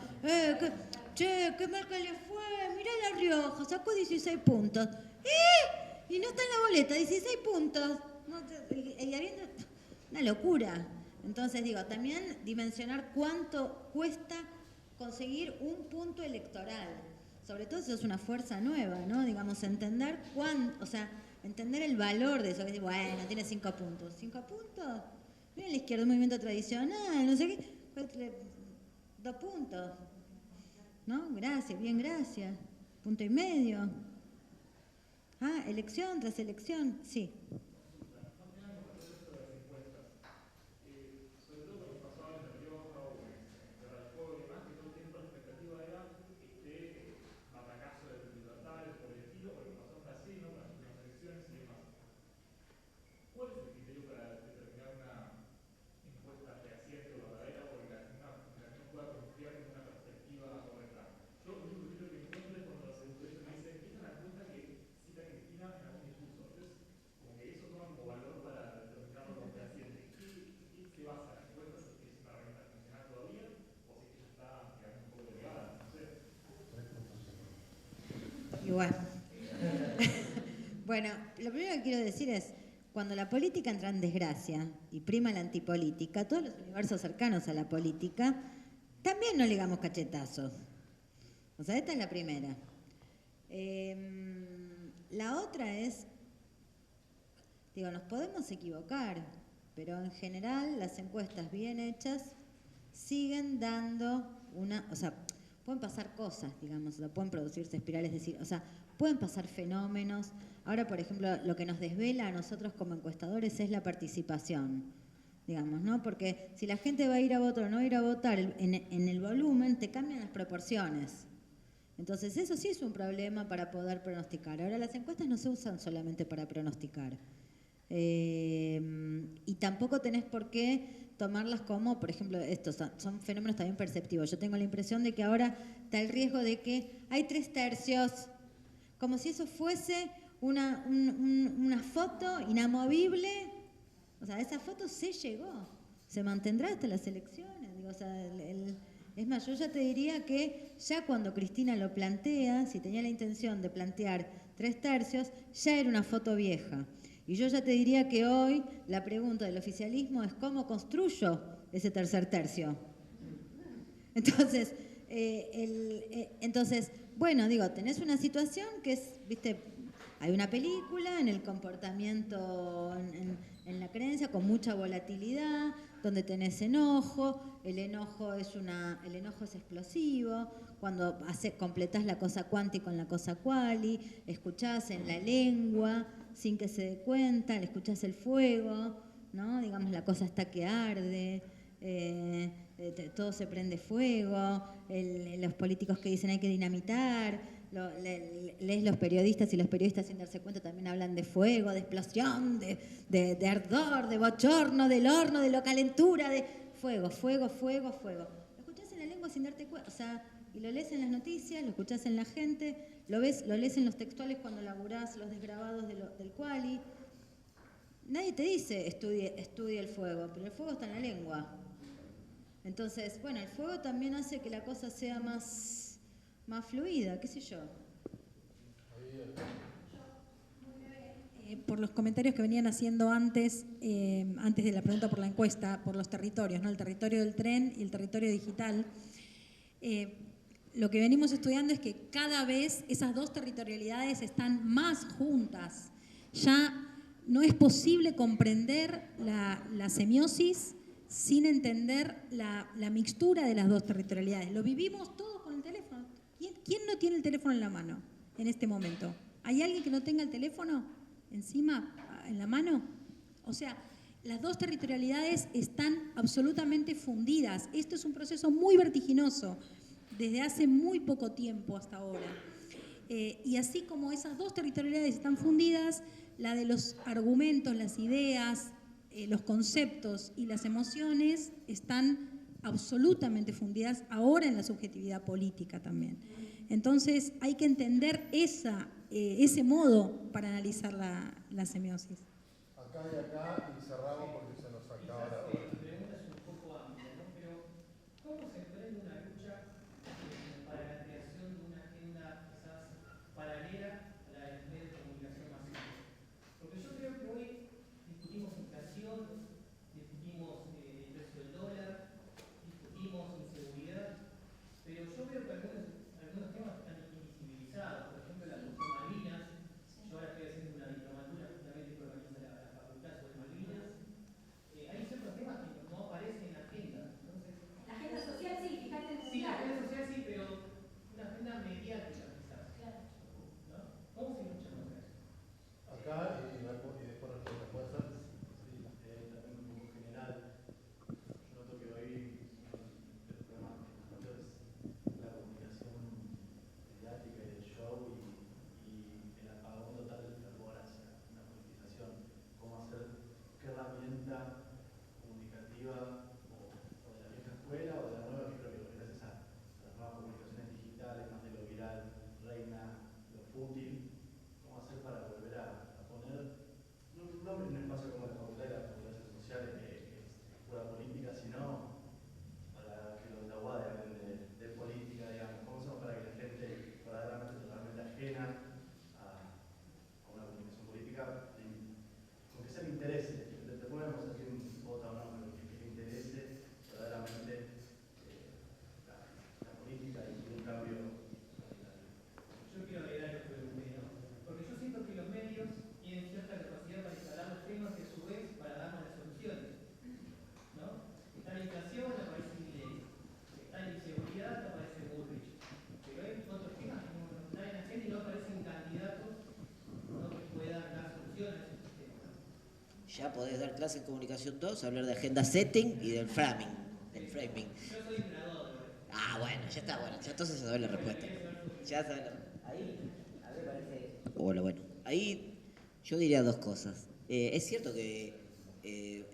qué mal que le fue, mirá La Rioja, sacó 16 puntos. Y no está en la boleta, 16 puntos. No, y habiendo una locura. Entonces, digo, también dimensionar cuánto cuesta conseguir un punto electoral. Sobre todo si es una fuerza nueva, ¿no? Digamos, entender o sea, entender el valor de eso. Que bueno, tiene 5 puntos. ¿5 puntos? Mira, la izquierda, un movimiento tradicional, no sé qué. 2 puntos. ¿No? Gracias, bien, gracias. 1,5 puntos. Ah, elección tras elección, sí. Bueno, lo primero que quiero decir es, cuando la política entra en desgracia y prima la antipolítica, todos los universos cercanos a la política, también no le damos cachetazos. O sea, esta es la primera. La otra es, digo, nos podemos equivocar, pero en general las encuestas bien hechas siguen dando una, o sea, pueden pasar cosas, digamos, o sea, pueden producirse espirales, es decir, o sea, pueden pasar fenómenos. Ahora, por ejemplo, lo que nos desvela a nosotros como encuestadores es la participación, digamos, ¿no? Porque si la gente va a ir a votar o no va a ir a votar, en el volumen te cambian las proporciones. Entonces, eso sí es un problema para poder pronosticar. Ahora, las encuestas no se usan solamente para pronosticar. Y tampoco tenés por qué tomarlas como, por ejemplo, estos son fenómenos también perceptivos. Yo tengo la impresión de que ahora está el riesgo de que hay 3/3, como si eso fuese una foto inamovible. O sea, esa foto se llegó, se mantendrá hasta las elecciones. Digo, o sea, es más, yo ya te diría que ya cuando Cristina lo plantea, si tenía la intención de plantear 3/3, ya era una foto vieja. Y yo ya te diría que hoy la pregunta del oficialismo es ¿cómo construyo ese 3/3? Entonces, bueno, digo, tenés una situación que es, viste, hay una película en el comportamiento, en la creencia, con mucha volatilidad, donde tenés enojo, el enojo es explosivo, cuando completás la cosa cuanti con la cosa quali, escuchás en la lengua, sin que se dé cuenta, le escuchás el fuego, ¿no? Digamos, la cosa está que arde, todo se prende fuego, los políticos que dicen hay que dinamitar, lees los periodistas y los periodistas sin darse cuenta también hablan de fuego, de explosión, de ardor, de bochorno, del horno, de la calentura, de fuego, fuego, fuego, fuego. Lo escuchás en la lengua sin darte cuenta, o sea, y lo lees en las noticias, lo escuchás en la gente, lo lees en los textuales cuando laburás los desgrabados del quali. Nadie te dice estudie el fuego, pero el fuego está en la lengua. Entonces, bueno, el fuego también hace que la cosa sea más fluida, qué sé yo. Por los comentarios que venían haciendo antes de la pregunta por la encuesta, por los territorios, ¿no? El territorio del tren y el territorio digital. Lo que venimos estudiando es que cada vez esas dos territorialidades están más juntas. Ya no es posible comprender la semiosis sin entender la mixtura de las dos territorialidades. Lo vivimos todos con el teléfono. ¿Quién no tiene el teléfono en la mano en este momento? ¿Hay alguien que no tenga el teléfono encima, en la mano? O sea, las dos territorialidades están absolutamente fundidas. Esto es un proceso muy vertiginoso desde hace muy poco tiempo hasta ahora. Y así como esas dos territorialidades están fundidas, la de los argumentos, las ideas, los conceptos y las emociones están absolutamente fundidas ahora en la subjetividad política también. Entonces hay que entender ese modo para analizar la semiosis. Acá y acá, y cerramos porque se nos acaba la hora. Mi pregunta es un poco amplia, ¿no? Pero ¿cómo se emprende una lucha para la creación de una agenda quizás paralela a la de los medios de comunicación masivos? Porque yo creo que hoy discutimos inflación, discutimos el precio del dólar, discutimos inseguridad, pero yo veo que algunos temas están invisibilizados. Por ejemplo, la cuestión Malvinas. Yo ahora estoy haciendo una diplomatura justamente que organiza la facultad sobre Malvinas. Hay ciertos temas que no aparecen en la agenda. Entonces, la agenda social, sí, fíjate en ya podés dar clase en comunicación 2, hablar de agenda setting y del framing. Del framing. Yo soy entrenador. Ah, bueno, ya está, bueno, ya entonces sabés la respuesta. Ya sabés la... Ahí, a mí me parece... Hola, bueno. Ahí yo diría dos cosas. Es cierto que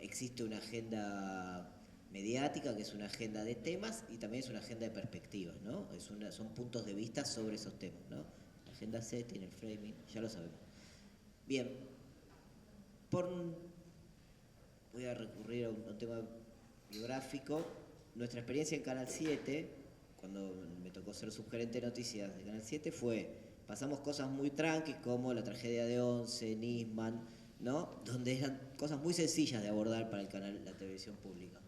existe una agenda mediática, que es una agenda de temas, y también es una agenda de perspectivas, ¿no? Son puntos de vista sobre esos temas, ¿no? La agenda setting, el framing, ya lo sabemos. Bien, voy a recurrir a un tema biográfico. Nuestra experiencia en Canal 7, cuando me tocó ser subgerente de noticias de Canal 7, pasamos cosas muy tranquis como la tragedia de Once, Nisman, ¿no? Donde eran cosas muy sencillas de abordar para el canal, la televisión pública.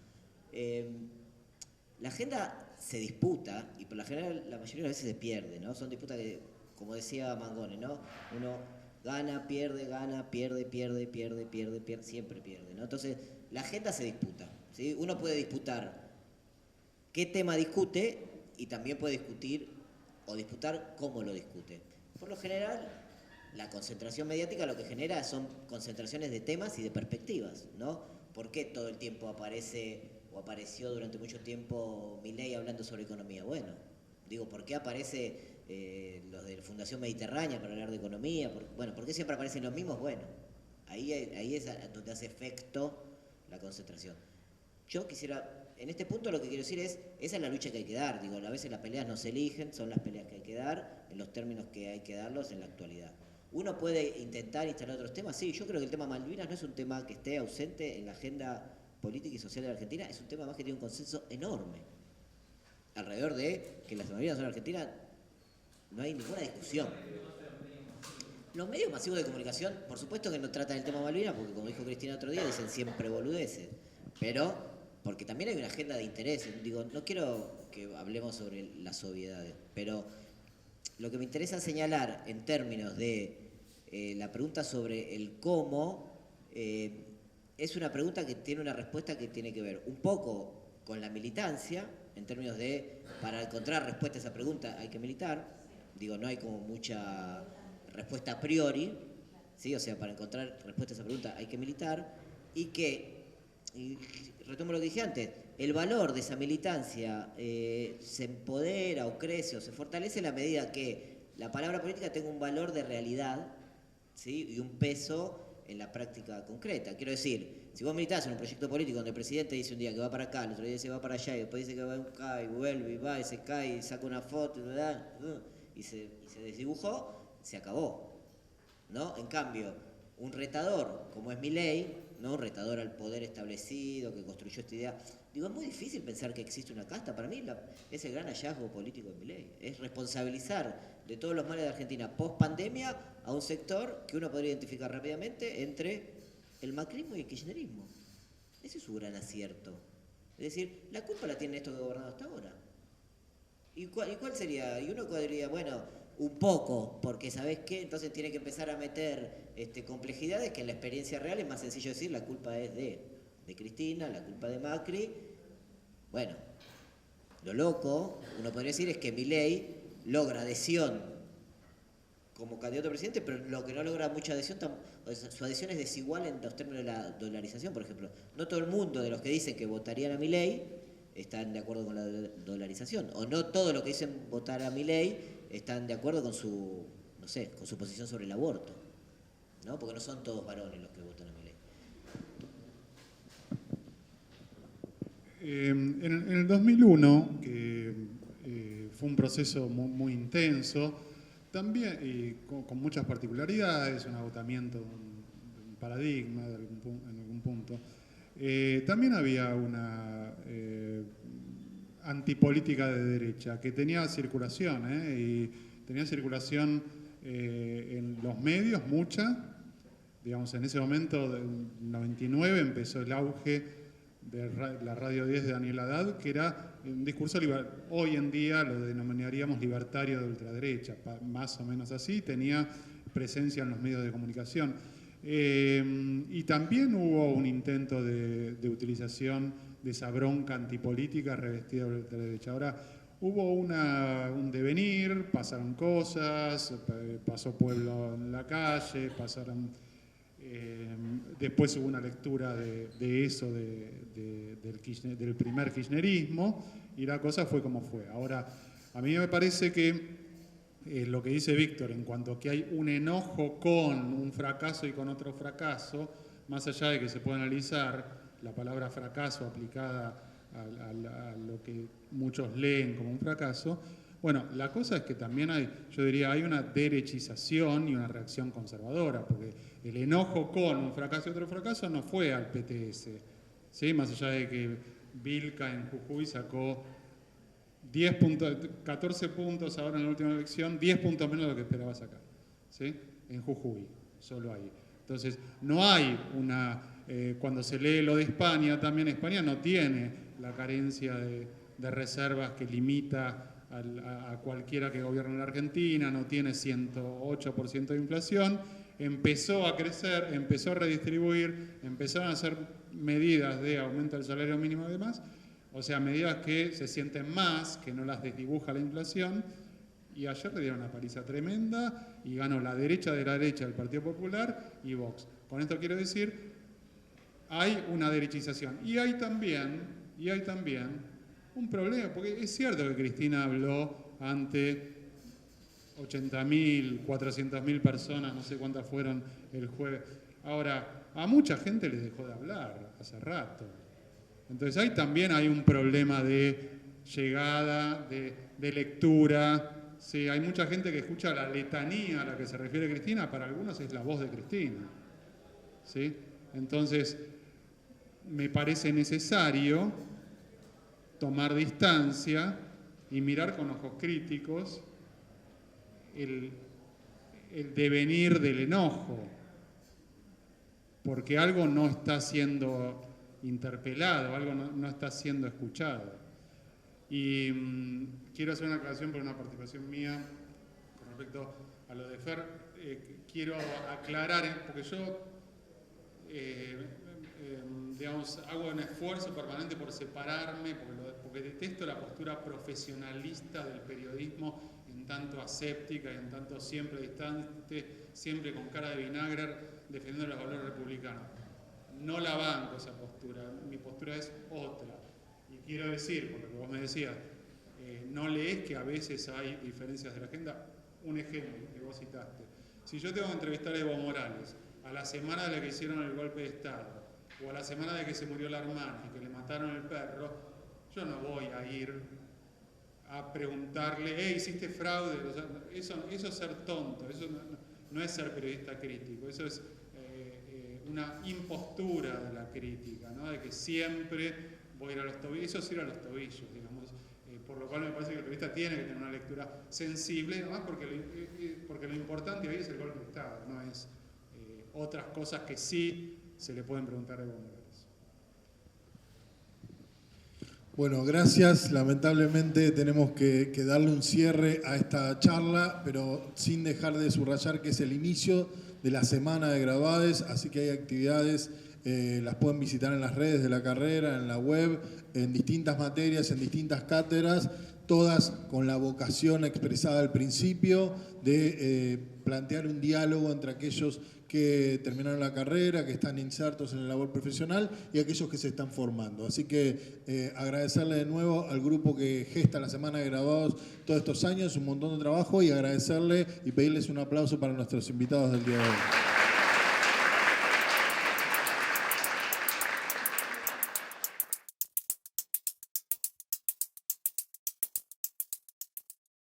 La agenda se disputa y por la general la mayoría de las veces se pierde, ¿no? Son disputas que, como decía Mangone, ¿no? Uno gana, pierde, siempre pierde, ¿no? Entonces, la agenda se disputa, ¿sí? Uno puede disputar qué tema discute y también puede disputar cómo lo discute. Por lo general, la concentración mediática lo que genera son concentraciones de temas y de perspectivas, ¿no? ¿Por qué todo el tiempo apareció durante mucho tiempo Milei hablando sobre economía? Bueno, digo, ¿por qué aparece los de la Fundación Mediterránea para hablar de economía? ¿Por qué siempre aparecen los mismos? Bueno, ahí es donde hace efecto la concentración. Yo quisiera, en este punto lo que quiero decir es, esa es la lucha que hay que dar. Digo, a veces las peleas no se eligen, son las peleas que hay que dar en los términos que hay que darlos en la actualidad. ¿Uno puede intentar instalar otros temas? Sí, yo creo que el tema Malvinas no es un tema que esté ausente en la agenda política y social de la Argentina, es un tema más que tiene un consenso enorme. Alrededor de que las Malvinas son Argentinas, no hay ninguna discusión. Los medios masivos de comunicación, por supuesto que no tratan el tema Malvinas, porque como dijo Cristina otro día, dicen siempre boludeces, pero porque también hay una agenda de intereses. Digo, no quiero que hablemos sobre las obviedades, pero lo que me interesa señalar en términos de la pregunta sobre el cómo, es una pregunta que tiene una respuesta que tiene que ver un poco con la militancia, en términos de, para encontrar respuesta a esa pregunta hay que militar. Digo, no hay como mucha respuesta a priori, ¿sí? O sea, para encontrar respuesta a esa pregunta hay que militar, y retomo lo que dije antes, el valor de esa militancia se empodera o crece o se fortalece en la medida que la palabra política tenga un valor de realidad, ¿sí? Y un peso en la práctica concreta. Quiero decir, si vos militás en un proyecto político donde el presidente dice un día que va para acá, el otro día se va para allá, y después dice que va acá y vuelve y va y se cae y saca una foto, ¿verdad? Y se desdibujó, se acabó, ¿no? En cambio, un retador como es Milei, ¿no? Un retador al poder establecido que construyó esta idea. Digo, es muy difícil pensar que existe una casta. Para mí es el gran hallazgo político de Milei. Es responsabilizar de todos los males de Argentina post pandemia a un sector que uno podría identificar rápidamente entre el macrismo y el kirchnerismo. Ese es su gran acierto. Es decir, la culpa la tienen estos que gobernaron hasta ahora. ¿Y cuál sería? Y uno podría, bueno, un poco, porque ¿sabés qué? Entonces tiene que empezar a meter complejidades que en la experiencia real es más sencillo decir, la culpa es de Cristina, la culpa de Macri. Bueno, lo loco, uno podría decir, es que Milei logra adhesión como candidato a presidente, pero lo que no logra mucha adhesión, su adhesión es desigual en los términos de la dolarización, por ejemplo. No todo el mundo de los que dicen que votarían a Milei están de acuerdo con la dolarización, o no todos los que dicen votar a Milei están de acuerdo con su, no sé, con su posición sobre el aborto, ¿no? Porque no son todos varones los que votan a Milei. En el 2001, que fue un proceso muy intenso, también con muchas particularidades, un agotamiento de un paradigma en algún punto, también había una antipolítica de derecha que tenía circulación, y tenía circulación en los medios, mucha. Digamos, en ese momento, en 99, empezó el auge de la Radio 10 de Daniel Haddad, que era un discurso, hoy en día lo denominaríamos libertario de ultraderecha, más o menos así, tenía presencia en los medios de comunicación. Y también hubo un intento de utilización de esa bronca antipolítica revestida de ultraderecha. Ahora, hubo un devenir, pasaron cosas, pasó Pueblo en la calle, pasaron Después hubo una lectura de eso, del primer kirchnerismo, y la cosa fue como fue. Ahora, a mí me parece que lo que dice Víctor, en cuanto a que hay un enojo con un fracaso y con otro fracaso, más allá de que se puede analizar la palabra fracaso aplicada a lo que muchos leen como un fracaso, bueno, la cosa es que también hay una derechización y una reacción conservadora, porque el enojo con un fracaso y otro fracaso no fue al PTS, ¿sí? Más allá de que Vilca en Jujuy sacó 14 puntos ahora en la última elección, 10 puntos menos de lo que esperaba sacar, ¿sí? En Jujuy, solo ahí. Entonces, no hay cuando se lee lo de España, también España no tiene la carencia de reservas que limita a cualquiera que gobierne en la Argentina, no tiene 108% de inflación, empezó a crecer, empezó a redistribuir, empezaron a hacer medidas de aumento del salario mínimo y demás, o sea, medidas que se sienten más, que no las desdibuja la inflación, y ayer le dieron una paliza tremenda y ganó la derecha de la derecha del Partido Popular y Vox. Con esto quiero decir, hay una derechización. Y hay también un problema, porque es cierto que Cristina habló ante 80.000, 400.000 personas, no sé cuántas fueron el jueves. Ahora, a mucha gente les dejó de hablar hace rato. Entonces ahí también hay un problema de llegada, de lectura. Sí, hay mucha gente que escucha la letanía a la que se refiere Cristina, para algunos es la voz de Cristina. ¿Sí? Entonces, me parece necesario tomar distancia y mirar con ojos críticos el devenir del enojo, porque algo no está siendo interpelado, algo no está siendo escuchado. Y quiero hacer una aclaración por una participación mía con respecto a lo de Fer. Quiero aclarar, porque yo digamos, hago un esfuerzo permanente por separarme, porque detesto la postura profesionalista del periodismo, en tanto aséptica y en tanto siempre distante, siempre con cara de vinagre, defendiendo los valores republicanos. No la banco esa postura, mi postura es otra. Y quiero decir, porque vos me decías, no lees que a veces hay diferencias de la agenda. Un ejemplo que vos citaste. Si yo tengo que entrevistar a Evo Morales a la semana de la que hicieron el golpe de Estado, o a la semana de que se murió la hermana y que le mataron el perro, yo no voy a ir a preguntarle, ¿hiciste fraude? O sea, eso es ser tonto, eso no es ser periodista crítico, eso es una impostura de la crítica, ¿no? De que siempre voy a ir a los tobillos, eso es ir a los tobillos, digamos, por lo cual me parece que el periodista tiene que tener una lectura sensible, además porque lo importante hoy es el golpe de Estado, no es otras cosas que sí se le pueden preguntar a Evo Morales. Bueno, gracias. Lamentablemente tenemos que darle un cierre a esta charla, pero sin dejar de subrayar que es el inicio de la semana de graduades, así que hay actividades, las pueden visitar en las redes de la carrera, en la web, en distintas materias, en distintas cátedras, todas con la vocación expresada al principio de plantear un diálogo entre aquellos que terminaron la carrera, que están insertos en la labor profesional y aquellos que se están formando. Así que agradecerle de nuevo al grupo que gesta la Semana de Graduados todos estos años, un montón de trabajo, y agradecerle y pedirles un aplauso para nuestros invitados del día de hoy.